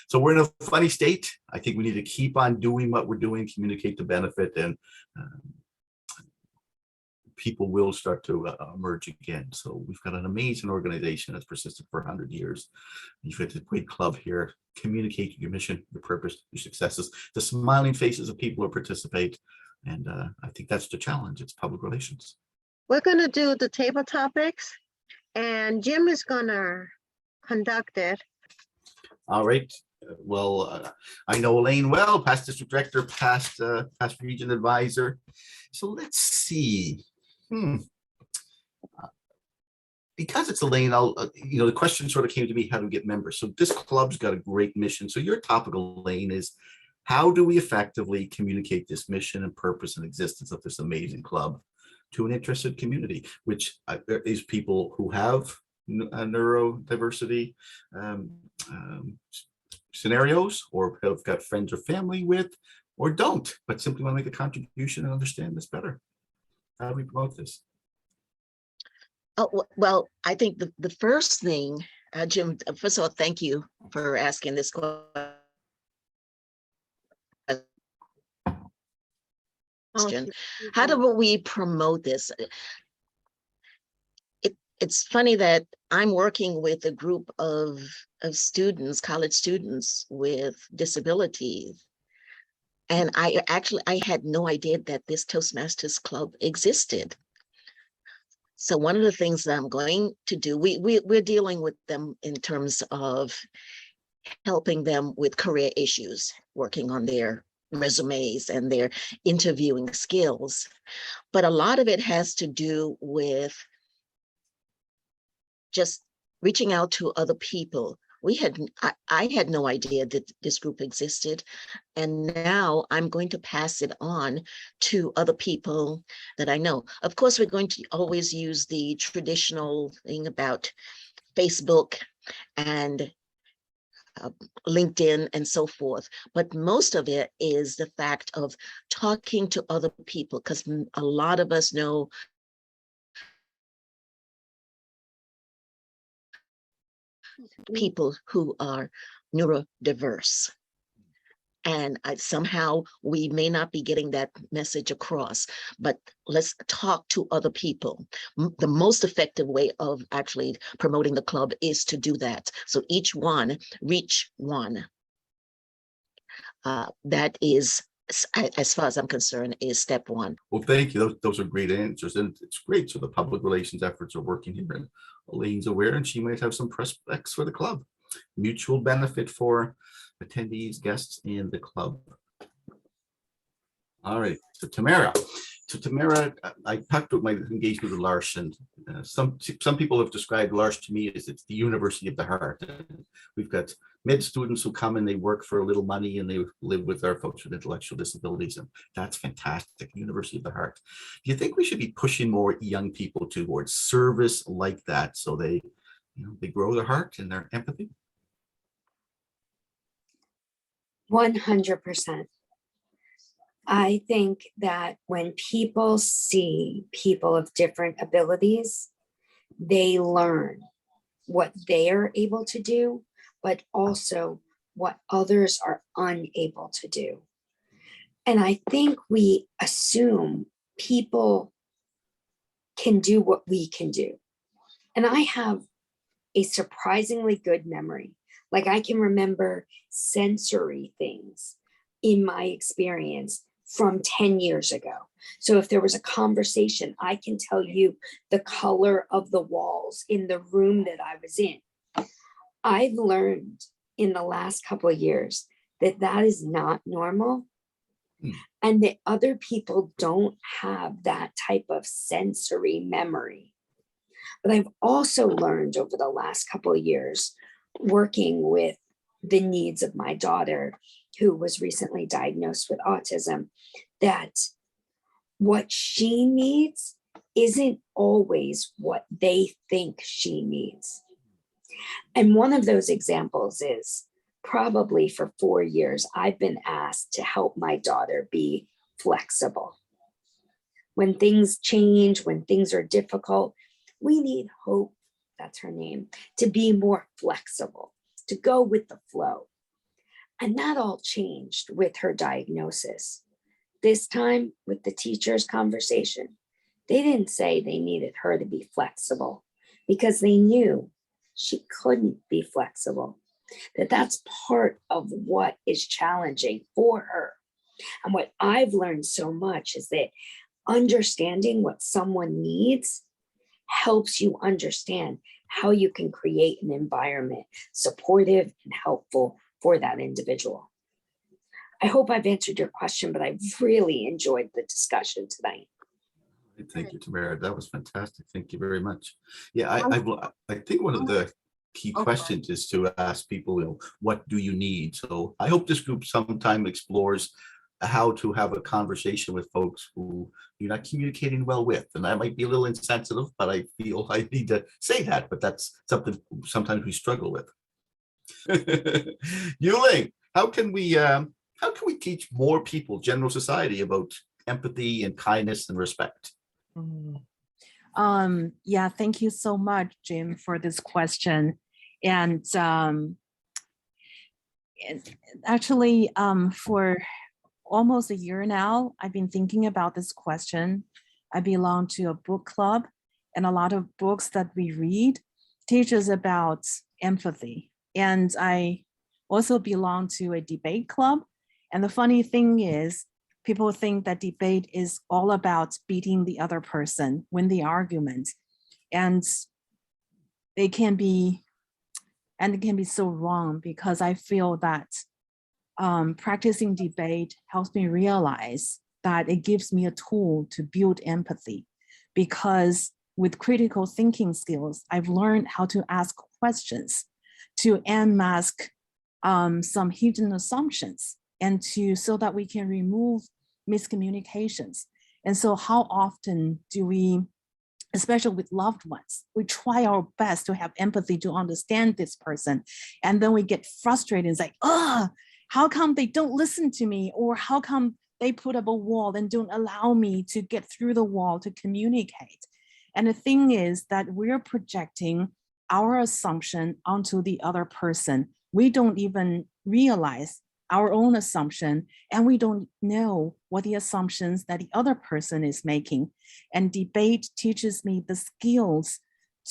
So we're in a funny state. I think we need to keep on doing what we're doing, communicate the benefit, and people will start to emerge again. So we've got an amazing organization that's persisted for 100 years. You've got a great club here. Communicate your mission, your purpose, your successes, the smiling faces of people who participate. And I think that's the challenge. It's public relations. We're going to do the table topics, and Jim is going to conduct it. All right. Well, I know Elaine well, past district director, past region advisor. So let's see. Because it's Elaine, the question sort of came to me, how do we get members? So this club's got a great mission. So your topic, Elaine, is how do we effectively communicate this mission and purpose and existence of this amazing club to an interested community, which is people who have neurodiversity scenarios, or have got friends or family with, or don't, but simply want to make a contribution and understand this better. How do we promote this? Oh, well, I think the first thing, Jim, first of all, thank you for asking this question. How do we promote this? It's funny that I'm working with a group of students, college students with disabilities. And I had no idea that this Toastmasters club existed. So one of the things that I'm going to do, we're dealing with them in terms of helping them with career issues, working on their resumes and their interviewing skills. But a lot of it has to do with just reaching out to other people. I had no idea that this group existed. And now I'm going to pass it on to other people that I know. Of course, we're going to always use the traditional thing about Facebook and LinkedIn and so forth. But most of it is the fact of talking to other people, because a lot of us know people who are neurodiverse. And somehow we may not be getting that message across, but let's talk to other people. The most effective way of actually promoting the club is to do that. So each one, reach one. That is, as far as I'm concerned, is step one. Well, thank you. Those are great answers. And it's great. So the public relations efforts are working here. And Elaine's aware, and she might have some prospects for the club. Mutual benefit for attendees, guests, and the club. All right, so Tamara. I talked about my engagement with L'Arche, and some people have described L'Arche to me as it's the university of the heart. We've got med students who come and they work for a little money and they live with our folks with intellectual disabilities, and that's fantastic. University of the heart. Do you think we should be pushing more young people towards service like that, so they grow their heart and their empathy? 100%. I think that when people see people of different abilities, they learn what they are able to do, but also what others are unable to do. And I think we assume people can do what we can do. And I have a surprisingly good memory. Like, I can remember sensory things in my experience from 10 years ago. So if there was a conversation, I can tell you the color of the walls in the room that I was in. I've learned in the last couple of years that that is not normal, and that other people don't have that type of sensory memory. But I've also learned over the last couple of years, working with the needs of my daughter, who was recently diagnosed with autism, that what she needs isn't always what they think she needs. And one of those examples is probably for 4 years, I've been asked to help my daughter be flexible. When things change, when things are difficult, we need Hope, that's her name, to be more flexible, to go with the flow. And that all changed with her diagnosis. This time with the teacher's conversation, they didn't say they needed her to be flexible because they knew she couldn't be flexible, that's part of what is challenging for her. And what I've learned so much is that understanding what someone needs helps you understand how you can create an environment supportive and helpful for that individual. I hope I've answered your question, but I really enjoyed the discussion tonight. Thank you, Tamara. That was fantastic. Thank you very much. Yeah, I think one of the key questions is to ask people, you know, what do you need? So I hope this group sometime explores how to have a conversation with folks who you're not communicating well with. And that might be a little insensitive, but I feel I need to say that, but that's something sometimes we struggle with. Yuling, how can we teach more people, general society, about empathy and kindness and respect? Yeah, thank you so much, Jim, for this question. And actually, for almost a year now, I've been thinking about this question. I belong to a book club, and a lot of books that we read teach us about empathy. And I also belong to a debate club. And the funny thing is, people think that debate is all about beating the other person, win the argument. And it can be so wrong, because I feel that practicing debate helps me realize that it gives me a tool to build empathy, because with critical thinking skills, I've learned how to ask questions, to unmask some hidden assumptions, and so that we can remove miscommunications. And so how often do we, especially with loved ones, we try our best to have empathy to understand this person, and then we get frustrated and say, how come they don't listen to me? Or how come they put up a wall and don't allow me to get through the wall to communicate? And the thing is that we're projecting our assumption onto the other person. We don't even realize our own assumption, and we don't know what the assumptions that the other person is making. And debate teaches me the skills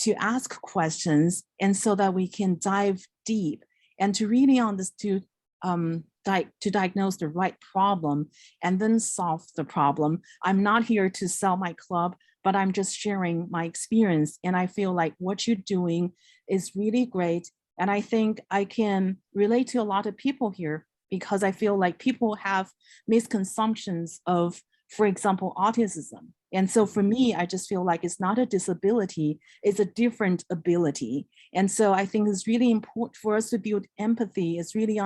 to ask questions, and so that we can dive deep and to really understand, to diagnose the right problem and then solve the problem. I'm not here to sell my club, but I'm just sharing my experience. And I feel like what you're doing is really great. And I think I can relate to a lot of people here, because I feel like people have misconceptions of, for example, autism. And so for me, I just feel like it's not a disability, it's a different ability. And so I think it's really important for us to build empathy. It's really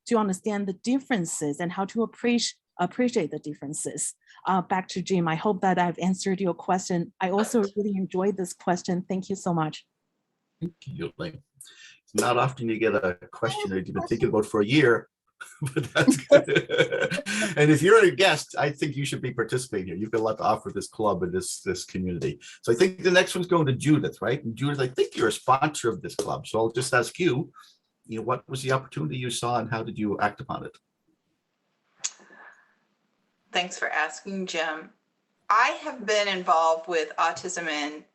to understand the differences and how to appreciate the differences. Back to Jim, I hope that I've answered your question. I also really enjoyed this question. Thank you so much. Thank you, Elaine. It's not often you get a question that you've been thinking about for a year, but that's good. And if you're a guest, I think you should be participating here. You've got a lot to offer this club and this community. So I think the next one's going to Judith, right? And Judith, I think you're a sponsor of this club. So I'll just ask you, what was the opportunity you saw and how did you act upon it? Thanks for asking, Jim. I have been involved with autism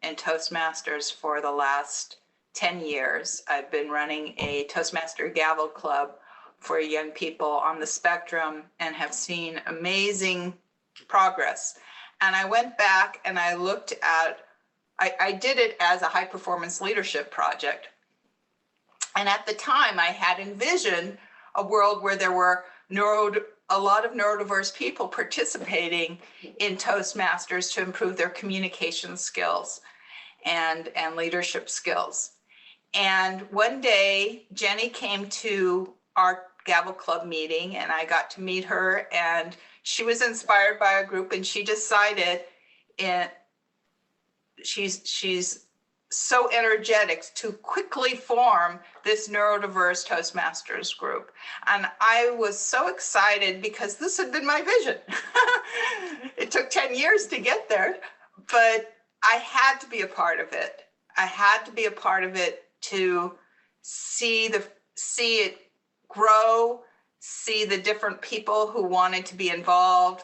and Toastmasters for the last 10 years. I've been running a Toastmaster Gavel Club for young people on the spectrum and have seen amazing progress. And I went back and I looked at, I did it as a high performance leadership project. And at the time I had envisioned a world where there were a lot of neurodiverse people participating in Toastmasters to improve their communication skills and leadership skills. And one day Jenny came to our Gavel Club meeting and I got to meet her, and she was inspired by a group, and she decided, and she's so energetic to quickly form this Neurodiverse Toastmasters group. And I was so excited because this had been my vision. It took 10 years to get there, but I had to be a part of it. I had to be a part of it to see it grow, see the different people who wanted to be involved.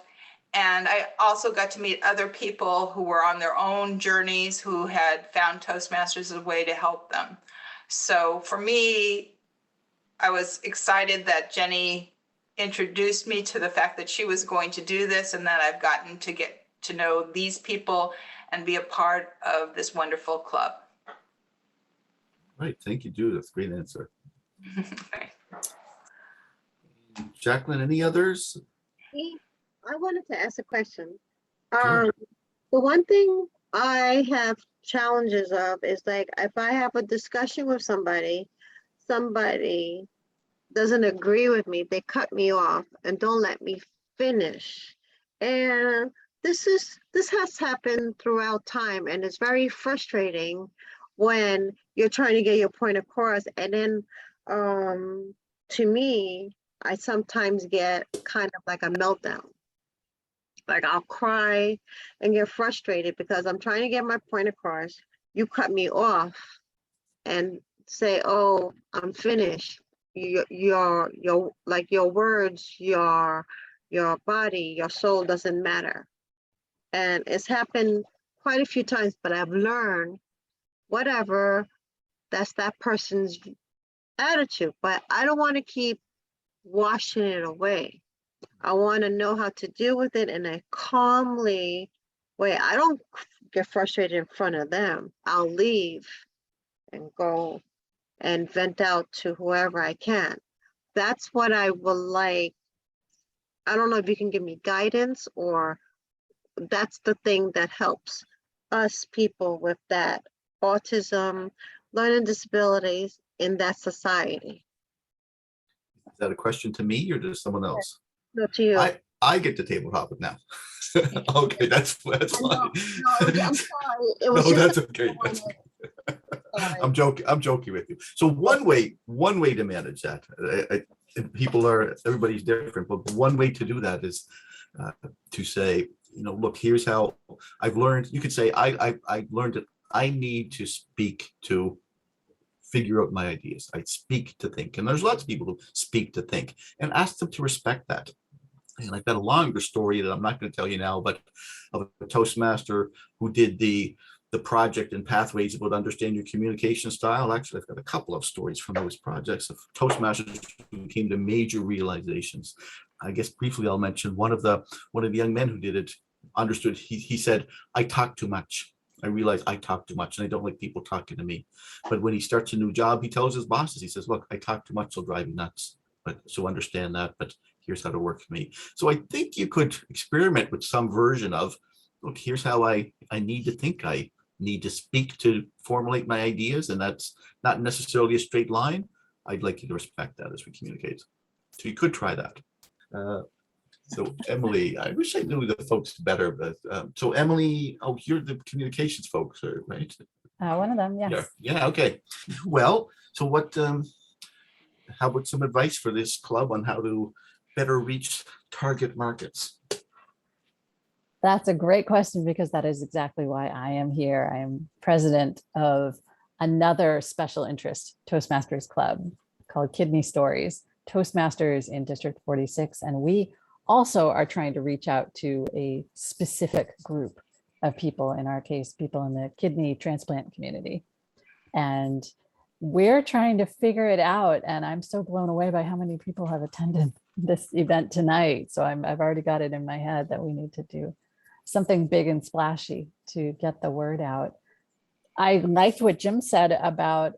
And I also got to meet other people who were on their own journeys, who had found Toastmasters as a way to help them. So for me, I was excited that Jenny introduced me to the fact that she was going to do this, and that I've gotten to get to know these people and be a part of this wonderful club. Right. Thank you, Judith. Great answer. Jacqueline, any others? I wanted to ask a question. Sure. The one thing I have challenges of is like if I have a discussion with somebody doesn't agree with me, they cut me off and don't let me finish. And this has happened throughout time, and it's very frustrating when you're trying to get your point across. And then to me, I sometimes get kind of like a meltdown. Like I'll cry and get frustrated because I'm trying to get my point across. You cut me off and say, "Oh, I'm finished." Your like your words, your body, your soul doesn't matter. And it's happened quite a few times, but I've learned whatever, that's that person's attitude. But I don't want to keep washing it away. I want to know how to deal with it in a calmly way. I don't get frustrated in front of them. I'll leave and go and vent out to whoever I can. That's what I would like. I don't know if you can give me guidance, or that's the thing that helps us people with that autism, learning disabilities in that society. Is that a question to me or to someone else? No, to you. I get to tabletop it now. Okay, that's fine. I'm sorry. It was No, just that's okay. That's okay. I'm joking with you. So one way to manage that, everybody's different, but one way to do that is to say, look, here's how I've learned. You could say, I learned that I need to speak to figure out my ideas. I speak to think. And there's lots of people who speak to think, and ask them to respect that. And I've got a longer story that I'm not going to tell you now, but of a Toastmaster who did the project and pathways about understanding your communication style. Actually, I've got a couple of stories from those projects of Toastmasters who came to major realizations. I guess briefly I'll mention one of the young men who did it understood. He said, "I talk too much. I realize I talk too much and I don't like people talking to me." But when he starts a new job, he tells his bosses, he says, "Look, I talk too much, it'll drive you nuts. So understand that, but here's how to work for me." So I think you could experiment with some version of, look, here's how I need to think. I need to speak to formulate my ideas, and that's not necessarily a straight line. I'd like you to respect that as we communicate. So you could try that. So Emily, I wish I knew the folks better, but so Emily, oh, you're the communications folks, right? One of them, yes. Yeah, okay. Well, so what, how about some advice for this club on how to better reach target markets? That's a great question, because that is exactly why I am here. I am president of another special interest Toastmasters club called Kidney Stories, Toastmasters in District 46. And we also are trying to reach out to a specific group of people, in our case, people in the kidney transplant community. And we're trying to figure it out. And I'm so blown away by how many people have attended this event tonight. So I've already got it in my head that we need to do something big and splashy to get the word out. I liked what Jim said about,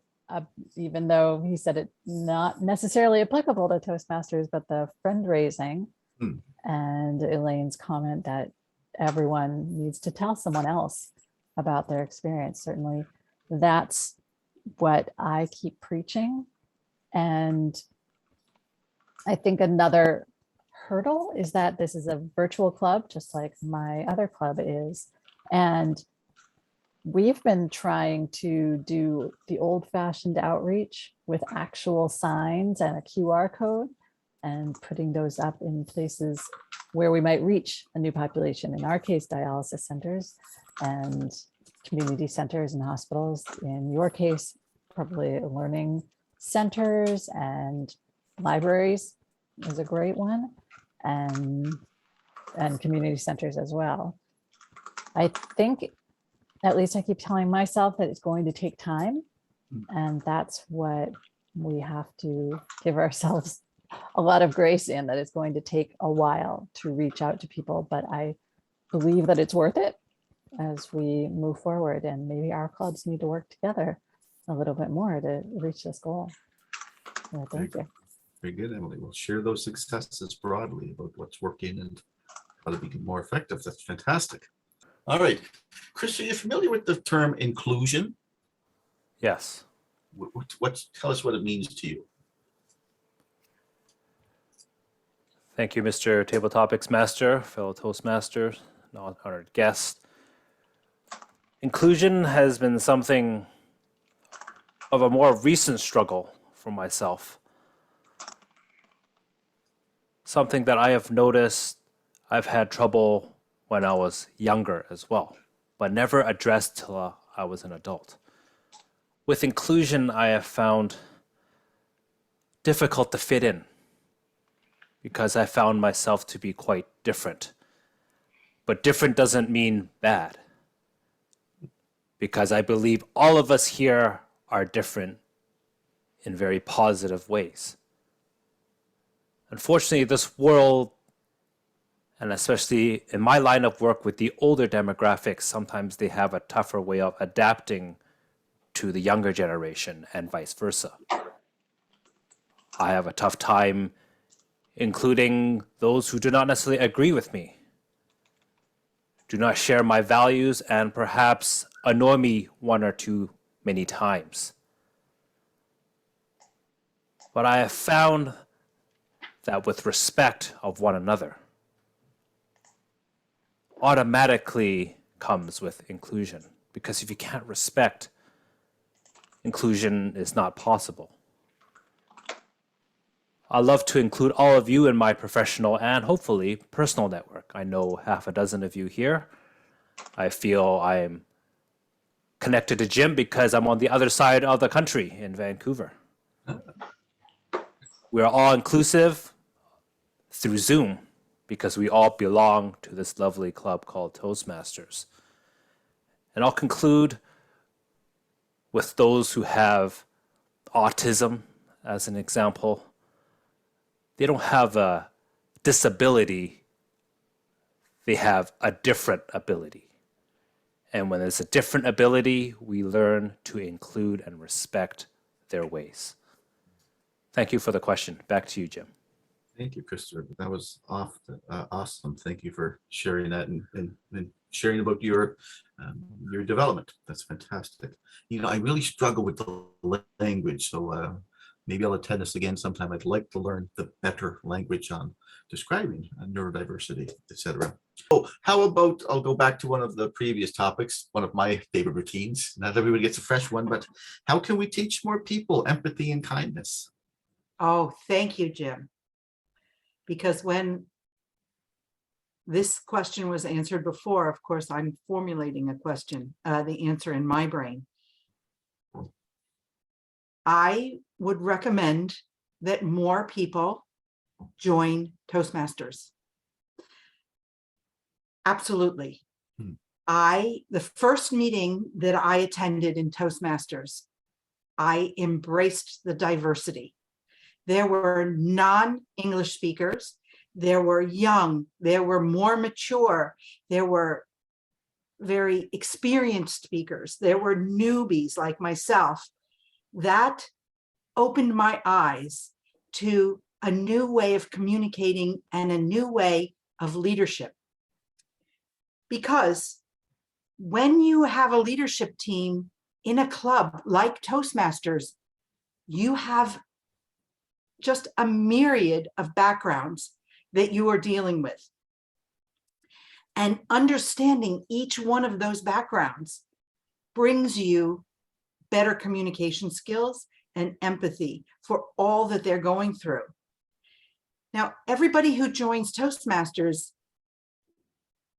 even though he said it not necessarily applicable to Toastmasters, but the fundraising, and Elaine's comment that everyone needs to tell someone else about their experience. Certainly that's what I keep preaching. And I think another hurdle is that this is a virtual club, just like my other club is. And we've been trying to do the old-fashioned outreach with actual signs and a QR code and putting those up in places where we might reach a new population. In our case, dialysis centers and community centers and hospitals. In your case, probably learning centers and libraries is a great one, and community centers as well. I think, at least I keep telling myself that it's going to take time, and that's what we have to give ourselves a lot of grace in, that it's going to take a while to reach out to people, but I believe that it's worth it as we move forward, and maybe our clubs need to work together a little bit more to reach this goal. Yeah, thank you. Very good, Emily. We'll share those successes broadly about what's working and how to be more effective. That's fantastic. All right, Chris, are you familiar with the term inclusion? Yes. Tell us what it means to you. Thank you, Mr. Table Topics Master, fellow Toastmasters, honored guest. Inclusion has been something of a more recent struggle for myself. Something that I have noticed I've had trouble when I was younger as well, but never addressed till I was an adult. With inclusion, I have found difficult to fit in because I found myself to be quite different. But different doesn't mean bad, because I believe all of us here are different in very positive ways. Unfortunately, this world, and especially in my line of work with the older demographics, sometimes they have a tougher way of adapting to the younger generation and vice versa. I have a tough time including those who do not necessarily agree with me, do not share my values, and perhaps annoy me one or too many times. But I have found that with respect of one another automatically comes with inclusion, because if you can't respect, inclusion is not possible. I love to include all of you in my professional and hopefully personal network. I know half a dozen of you here. I feel I'm connected to Jim because I'm on the other side of the country in Vancouver. We're all inclusive through Zoom because we all belong to this lovely club called Toastmasters. And I'll conclude with those who have autism as an example. They don't have a disability, they have a different ability. And when there's a different ability, we learn to include and respect their ways. Thank you for the question. Back to you, Jim. Thank you, Christopher. That was awesome. Thank you for sharing that and sharing about your development. That's fantastic. You know, I really struggle with the language, so maybe I'll attend this again sometime. I'd like to learn the better language on describing neurodiversity, etc. Oh, how about, I'll go back to one of the previous topics, one of my favorite routines. Not everybody gets a fresh one, but how can we teach more people empathy and kindness? Oh, thank you, Jim. Because when this question was answered before, of course, I'm formulating a question, the answer in my brain. I would recommend that more people join Toastmasters. Absolutely. The first meeting that I attended in Toastmasters, I embraced the diversity. There were non-English speakers, there were young, there were more mature, there were very experienced speakers, there were newbies like myself. That opened my eyes to a new way of communicating and a new way of leadership. Because when you have a leadership team in a club like Toastmasters, you have just a myriad of backgrounds. that you are dealing with. And understanding each one of those backgrounds brings you better communication skills and empathy for all that they're going through. Now, everybody who joins Toastmasters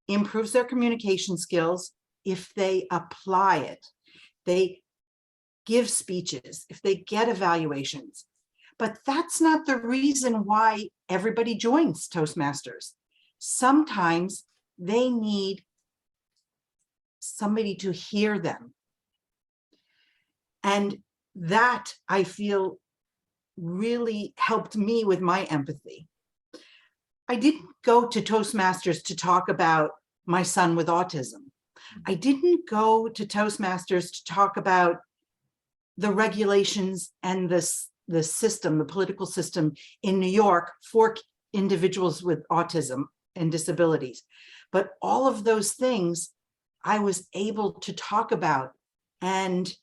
improves their communication skills if they apply it. They give speeches, if they get evaluations. But that's not the reason why everybody joins Toastmasters. Sometimes they need somebody to hear them. And that, I feel, really helped me with my empathy. I didn't go to Toastmasters to talk about my son with autism. I didn't go to Toastmasters to talk about the regulations and the system, the political system in New York for individuals with autism and disabilities. But all of those things I was able to talk about, and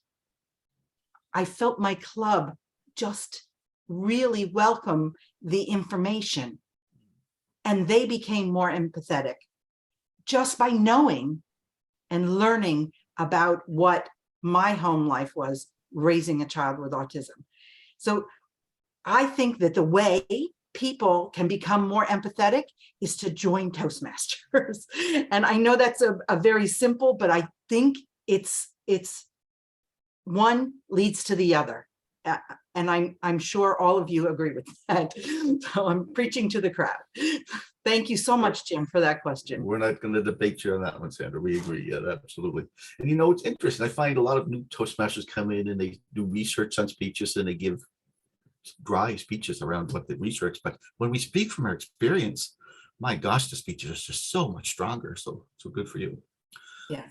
I felt my club just really welcome the information, and they became more empathetic just by knowing and learning about what my home life was raising a child with autism. So I think that the way people can become more empathetic is to join Toastmasters. And I know that's a very simple, but I think it's one leads to the other. And I'm sure all of you agree with that. So I'm preaching to the crowd. Thank you so much, Jim, for that question. We're not going to debate you on that one, Sandra. We agree. Yeah, absolutely. And you know, it's interesting. I find a lot of new Toastmasters come in and they do research on speeches and they give dry speeches around what they research. But when we speak from our experience, my gosh, the speeches are just so much stronger. So good for you. Yeah,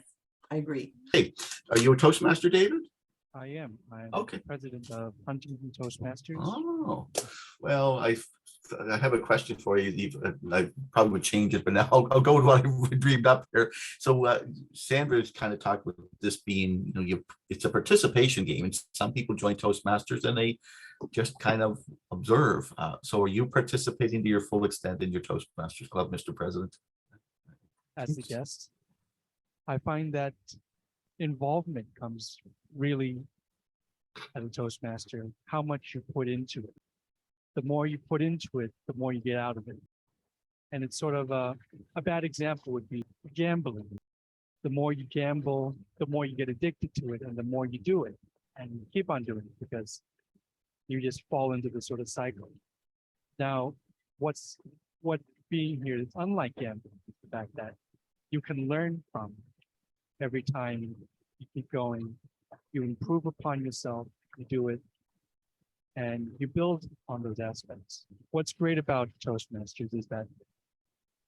I agree. Hey, are you a Toastmaster, David? I am. I'm okay. President of Huntington Toastmasters. Oh, well, I have a question for you. I probably would change it, but now I'll go with what I dreamed up here. So Sandra's kind of talked with this being, you know, it's a participation game, and some people join Toastmasters and they just kind of observe. So are you participating to your full extent in your Toastmasters Club, Mr. President? As a guest, I find that involvement comes really as a Toastmaster, how much you put into it. The more you put into it, the more you get out of it. And it's sort of a bad example would be gambling. The more you gamble, the more you get addicted to it, and the more you do it, and you keep on doing it because you just fall into the sort of cycle. Now, what being here is unlike gambling is the fact that you can learn from every time you keep going, you improve upon yourself, you do it, and you build on those aspects. What's great about Toastmasters is that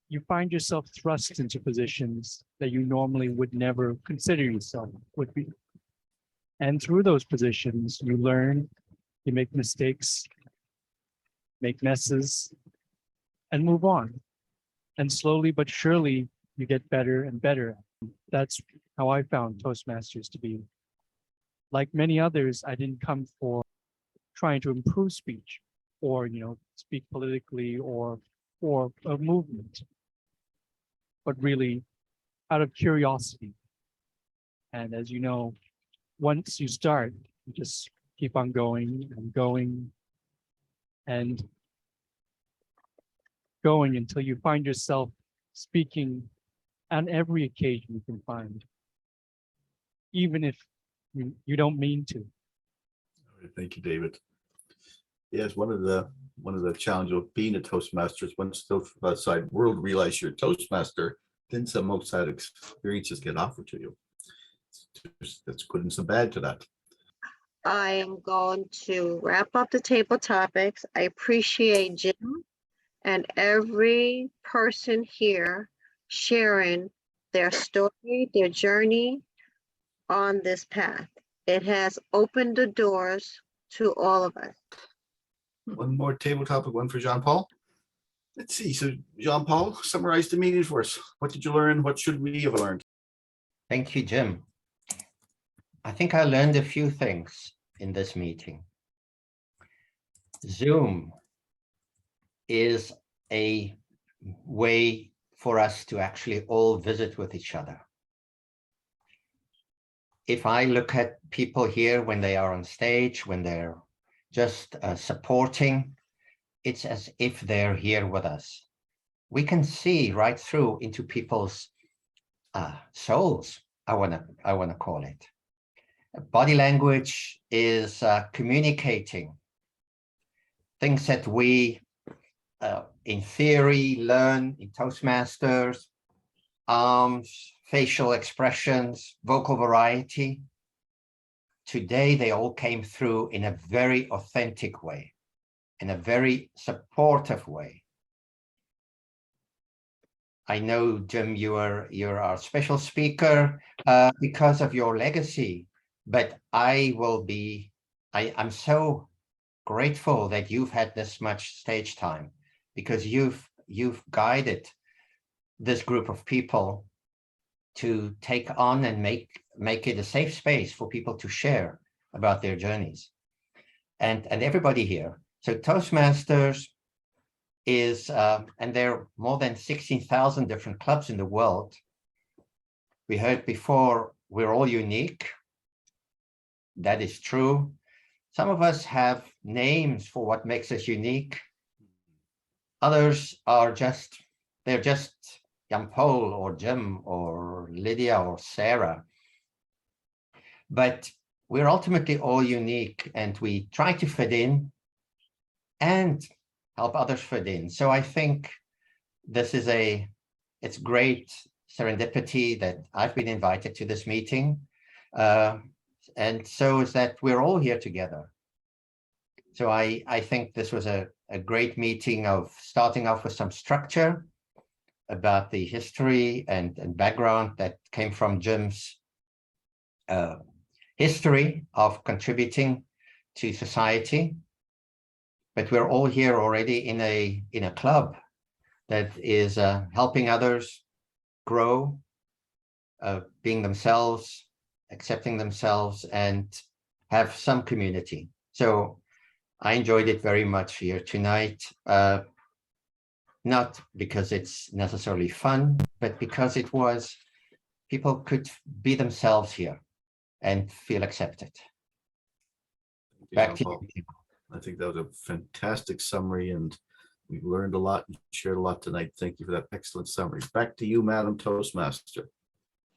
you find yourself thrust into positions that you normally would never consider yourself would be. And through those positions, you learn, you make mistakes, make messes, and move on. And slowly but surely, you get better and better. That's how I found Toastmasters to be. Like many others, I didn't come for trying to improve speech or, you know, speak politically or a movement, but really out of curiosity. And as you know, once you start, you just keep on going and going and going until you find yourself speaking on every occasion you can find, even if you don't mean to. All right, thank you, David. Yes, one of the challenges of being a Toastmaster is once the outside world realize you're a Toastmaster, then some outside experiences get offered to you. That's good and some bad to that. I am going to wrap up the table topics. I appreciate Jim and every person here sharing their story, their journey on this path. It has opened the doors to all of us. One more table topic, one for Jean-Paul. Let's see. So Jean-Paul, summarize the meeting for us. What did you learn? What should we have learned? Thank you, Jim. I think I learned a few things in this meeting. Zoom is a way for us to actually all visit with each other. If I look at people here when they are on stage, when they're just supporting, it's as if they're here with us. We can see right through into people's souls, I wanna call it. Body language is communicating things that we, in theory, learn in Toastmasters, arms, facial expressions, vocal variety. Today, they all came through in a very authentic way, in a very supportive way. I know, Jim, you're our special speaker because of your legacy, but I'm so grateful that you've had this much stage time, because you've guided this group of people to take on and make it a safe space for people to share about their journeys. And everybody here. So Toastmasters is, and there are more than 16,000 different clubs in the world. We heard before, we're all unique. That is true. Some of us have names for what makes us unique. Others are they're just Jan-Paul or Jim or Lydia or Sarah. But we're ultimately all unique, and we try to fit in and help others fit in. So I think this is it's great serendipity that I've been invited to this meeting. And so is that we're all here together. So I think this was a great meeting of starting off with some structure about the history and background that came from Jim's history of contributing to society. But we're all here already in a club that is helping others grow, being themselves, accepting themselves, and have some community. So I enjoyed it very much here tonight, not because it's necessarily fun, but because people could be themselves here and feel accepted. Back to you. I think that was a fantastic summary, and we've learned a lot and shared a lot tonight. Thank you for that excellent summary. Back to you, Madam Toastmaster.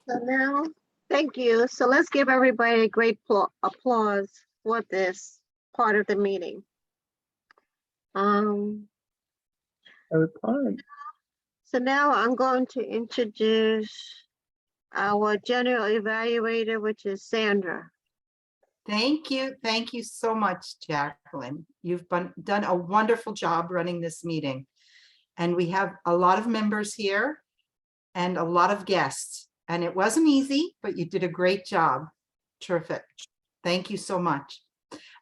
So now, thank you. So let's give everybody a great applause for this part of the meeting. So now I'm going to introduce our general evaluator, which is Sandra. Thank you. Thank you so much, Jacqueline. You've done a wonderful job running this meeting. And we have a lot of members here and a lot of guests. And it wasn't easy, but you did a great job. Terrific. Thank you so much.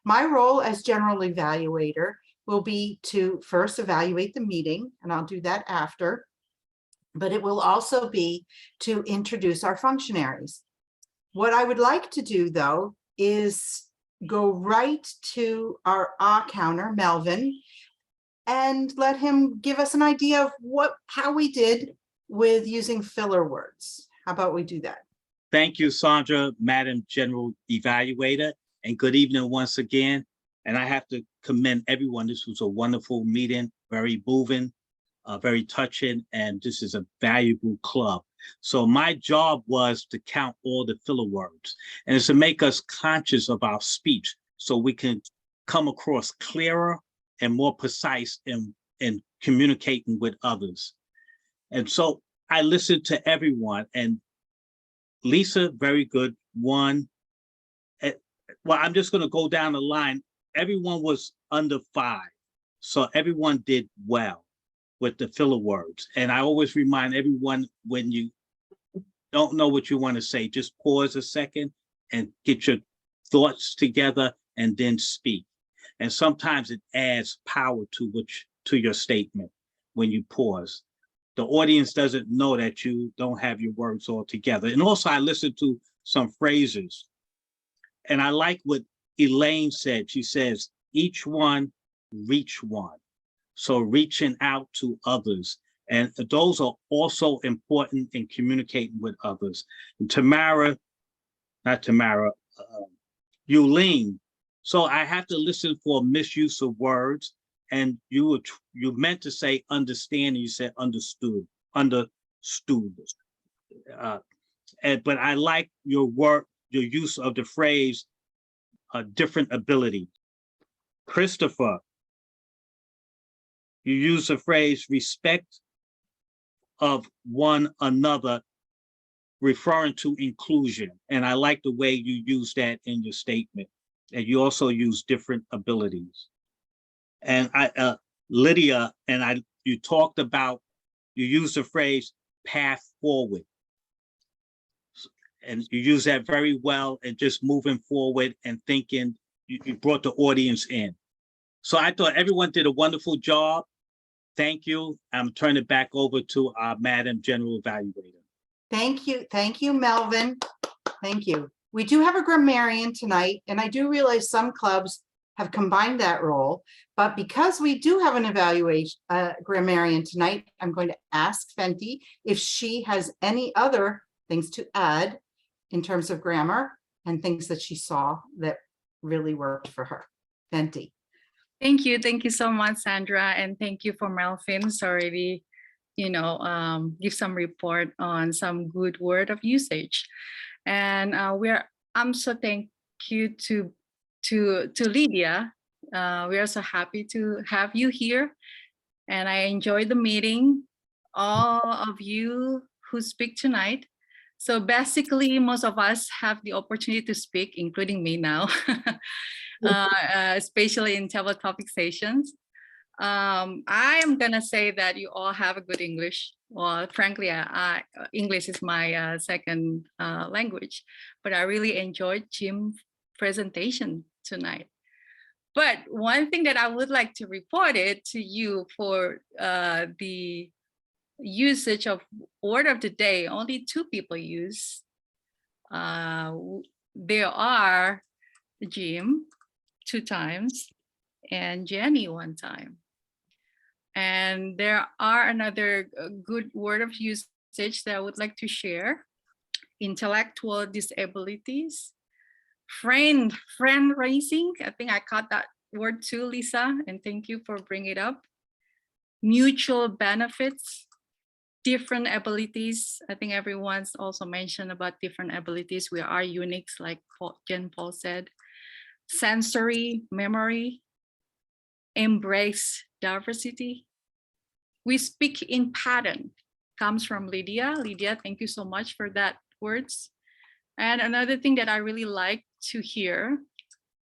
My role as general evaluator will be to first evaluate the meeting, and I'll do that after. But it will also be to introduce our functionaries. What I would like to do, though, is go right to our counter, Melvin, and let him give us an idea of how we did with using filler words. How about we do that? Thank you, Sandra, Madam General Evaluator, and good evening once again. And I have to commend everyone. This was a wonderful meeting, very moving, very touching, and this is a valuable club. So my job was to count all the filler words, and it's to make us conscious of our speech so we can come across clearer and more precise in communicating with others. And so I listened to everyone, and Lisa, very good one. Well, I'm just going to go down the line. Everyone was under 5, so everyone did well with the filler words. And I always remind everyone, when you don't know what you want to say, just pause a second and get your thoughts together and then speak. And sometimes it adds power to your statement when you pause. The audience doesn't know that you don't have your words all together. And also I listened to some phrases, and I like what Elaine said. She says, each one, reach one. So reaching out to others And those are also important in communicating with others. And Tamara, not Tamara, Yulene. So I have to listen for misuse of words. And you meant to say understand, and you said understood. But I like your use of the phrase different ability. Christopher, you use the phrase respect of one another, referring to inclusion. And I like the way you use that in your statement. And you also use different abilities. And Lydia, you talked about, you used the phrase path forward. And you use that very well, and just moving forward and thinking, you brought the audience in. So I thought everyone did a wonderful job. Thank you. I'm turning it back over to our Madam General Evaluator. Thank you, Melvin. Thank you. We do have a grammarian tonight, and I do realize some clubs have combined that role, but because we do have an evaluation grammarian tonight, I'm going to ask Fenty if she has any other things to add in terms of grammar and things that she saw that really worked for her. Fenty. Thank you so much, Sandra, and thank you for Melvin's already, give some report on some good word of usage. And I'm so thank you to Lydia. We are so happy to have you here, and I enjoyed the meeting. All of you who speak tonight. So basically, most of us have the opportunity to speak, including me now, especially in table topic sessions. I am gonna say that you all have a good English. Well, frankly, English is my second language, but I really enjoyed Jim's presentation tonight. But one thing that I would like to report it to you for the usage of word of the day, only 2 people use. There are Jim 2 times and Jenny 1 time. And there are another good word of usage that I would like to share. Intellectual disabilities. Friend raising. I think I caught that word too, Lisa, and thank you for bringing it up. Mutual benefits. Different abilities. I think everyone's also mentioned about different abilities. We are unique, like Jen Paul said. Sensory memory. Embrace diversity. We speak in pattern. Comes from Lydia. Lydia, thank you so much for that words. And another thing that I really like to hear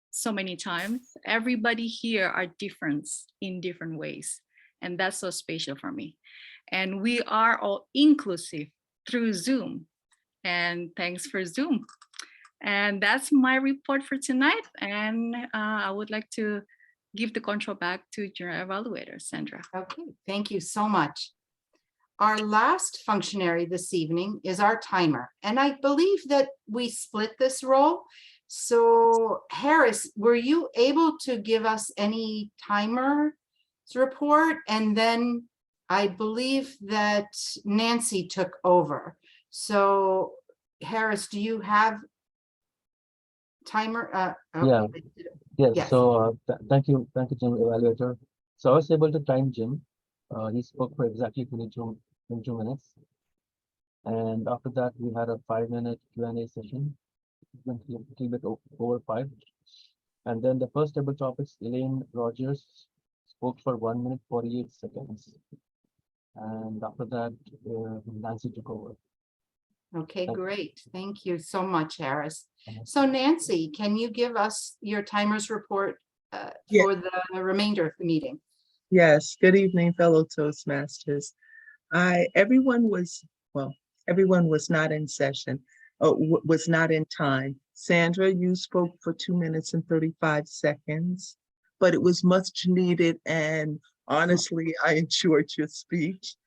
so many times, everybody here are different in different ways. And that's so special for me. And we are all inclusive through Zoom. And thanks for Zoom. And that's my report for tonight. And I would like to give the control back to General Evaluator, Sandra. Okay, thank you so much. Our last functionary this evening is our timer. And I believe that we split this role. So Harris, were you able to give us any timer report? And then I believe that Nancy took over. So Harris, do you have timer? Yeah. Yes. Yes. So thank you, Jim Evaluator. So I was able to time Jim. He spoke for exactly 22 minutes. And after that, we had a 5-minute Q&A session. Went a little bit over 5. And then the first table topics, Elaine Rogers spoke for 1 minute 48 seconds. And after that, Nancy took over. Okay, great. Thank you so much, Harris. So Nancy, can you give us your timers report for the remainder of the meeting? Yes, good evening, fellow Toastmasters. Everyone was not in session, was not in time. Sandra, you spoke for 2 minutes and 35 seconds, but it was much needed, and honestly, I enjoyed your speech.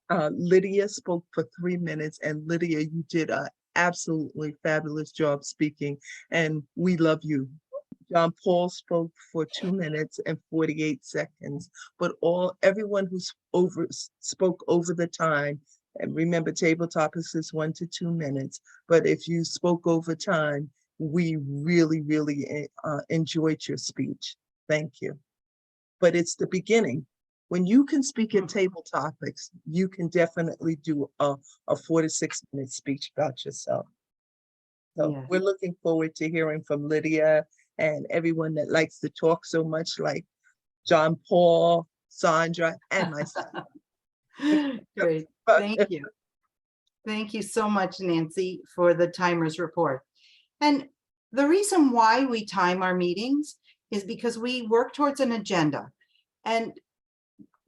Lydia spoke for 3 minutes, and Lydia, you did an absolutely fabulous job speaking, and we love you. John Paul spoke for 2 minutes and 48 seconds, but everyone who spoke over the time, and remember table topics is 1 to 2 minutes, but if you spoke over time, we really, really enjoyed your speech. Thank you. But it's the beginning. When you can speak at table topics, you can definitely do a 4 to 6 minute speech about yourself. So Yes. we're looking forward to hearing from Lydia and everyone that likes to talk so much, like John Paul, Sandra, and myself. Great, thank you. Thank you so much, Nancy, for the timers report. And the reason why we time our meetings is because we work towards an agenda. And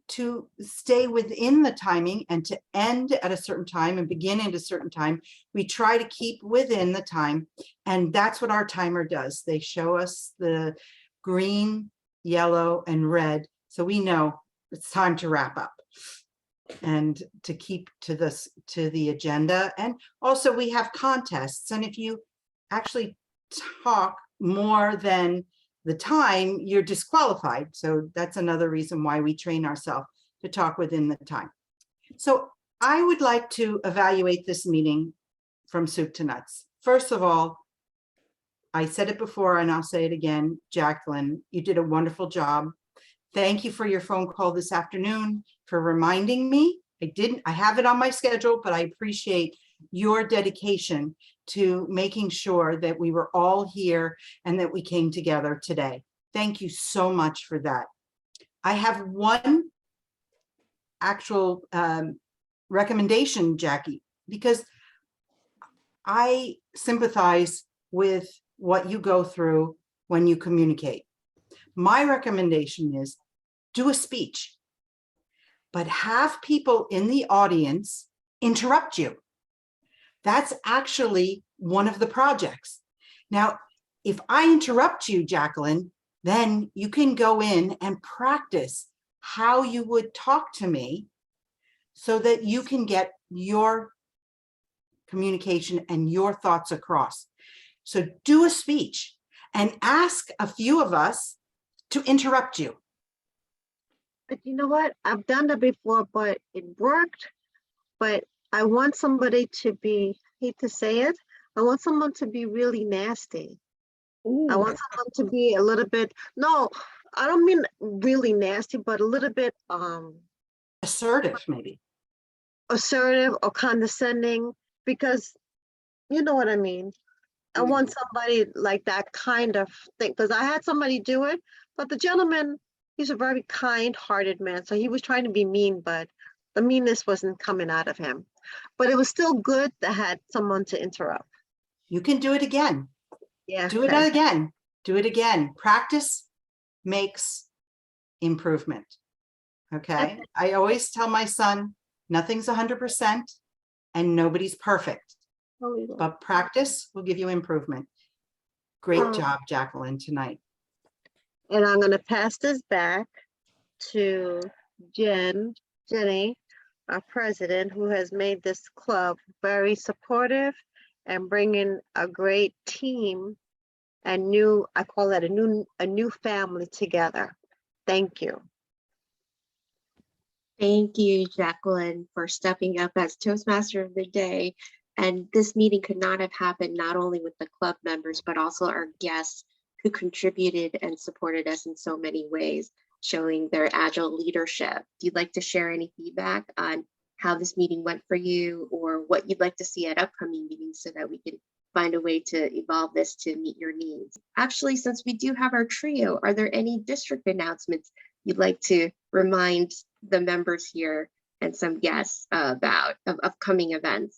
to stay within the timing and to end at a certain time and begin at a certain time, we try to keep within the time. And that's what our timer does. They show us the green, yellow, and red. So we know it's time to wrap up and to keep to the agenda. And also we have contests. And if you actually talk more than the time, you're disqualified. So that's another reason why we train ourselves to talk within the time. So I would like to evaluate this meeting from soup to nuts. First of all, I said it before and I'll say it again, Jacqueline, you did a wonderful job. Thank you for your phone call this afternoon, for reminding me. I have it on my schedule, but I appreciate your dedication to making sure that we were all here and that we came together today. Thank you so much for that. I have one actual recommendation, Jackie, because I sympathize with what you go through when you communicate. My recommendation is do a speech, but have people in the audience interrupt you. That's actually one of the projects. Now, if I interrupt you, Jacqueline, then you can go in and practice how you would talk to me so that you can get your communication and your thoughts across. So do a speech and ask a few of us to interrupt you. But you know what? I've done that before, but it worked. But I want somebody to be, hate to say it, I want someone to be really nasty. Ooh. I want someone to be a little bit, no, I don't mean really nasty, but a little bit assertive, maybe. Assertive or condescending, because you know what I mean. I want somebody like that kind of thing, because I had somebody do it, but the gentleman, he's a very kind-hearted man, so he was trying to be mean, but the meanness wasn't coming out of him. But it was still good to have someone to interrupt. You can do it again. Yeah. Do it again. Do it again. Practice makes improvement. Okay. I always tell my son, nothing's 100% and nobody's perfect. But practice will give you improvement. Great job, Jacqueline, tonight. And I'm going to pass this back to Jenny, our president, who has made this club very supportive and bringing a great team and I call it a new family together. Thank you. Thank you, Jacqueline, for stepping up as Toastmaster of the Day. And this meeting could not have happened not only with the club members, but also our guests who contributed and supported us in so many ways, showing their agile leadership. If you'd like to share any feedback on how this meeting went for you or what you'd like to see at upcoming meetings so that we can find a way to evolve this to meet your needs. Actually, since we do have our trio, are there any district announcements you'd like to remind the members here and some guests about of upcoming events?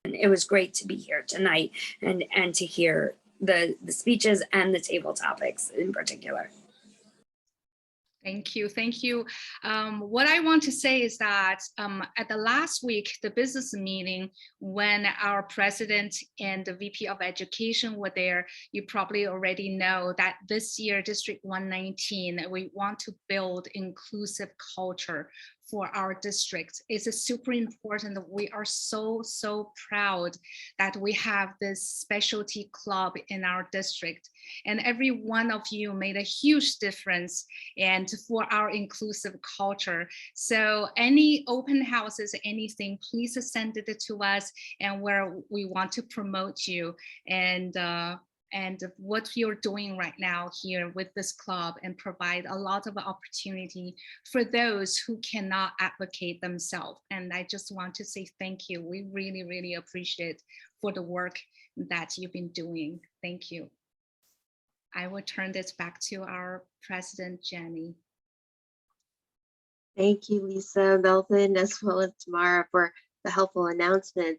It was great to be here tonight and to hear the speeches and the table topics in particular. Thank you. Thank you. What I want to say is that at the last week, the business meeting, when our president and the VP of Education were there, you probably already know that this year, District 119, we want to build inclusive culture for our district. It's super important. We are so proud that we have this specialty club in our district. And every one of you made a huge difference and for our inclusive culture. So any open houses, anything, please send it to us, and where we want to promote you and what you're doing right now here with this club, and provide a lot of opportunity for those who cannot advocate themselves. And I just want to say thank you. We really appreciate for the work that you've been doing. Thank you. I will turn this back to our president, Jenny. Thank you, Lisa, Melvin, as well as Tamara, for the helpful announcements.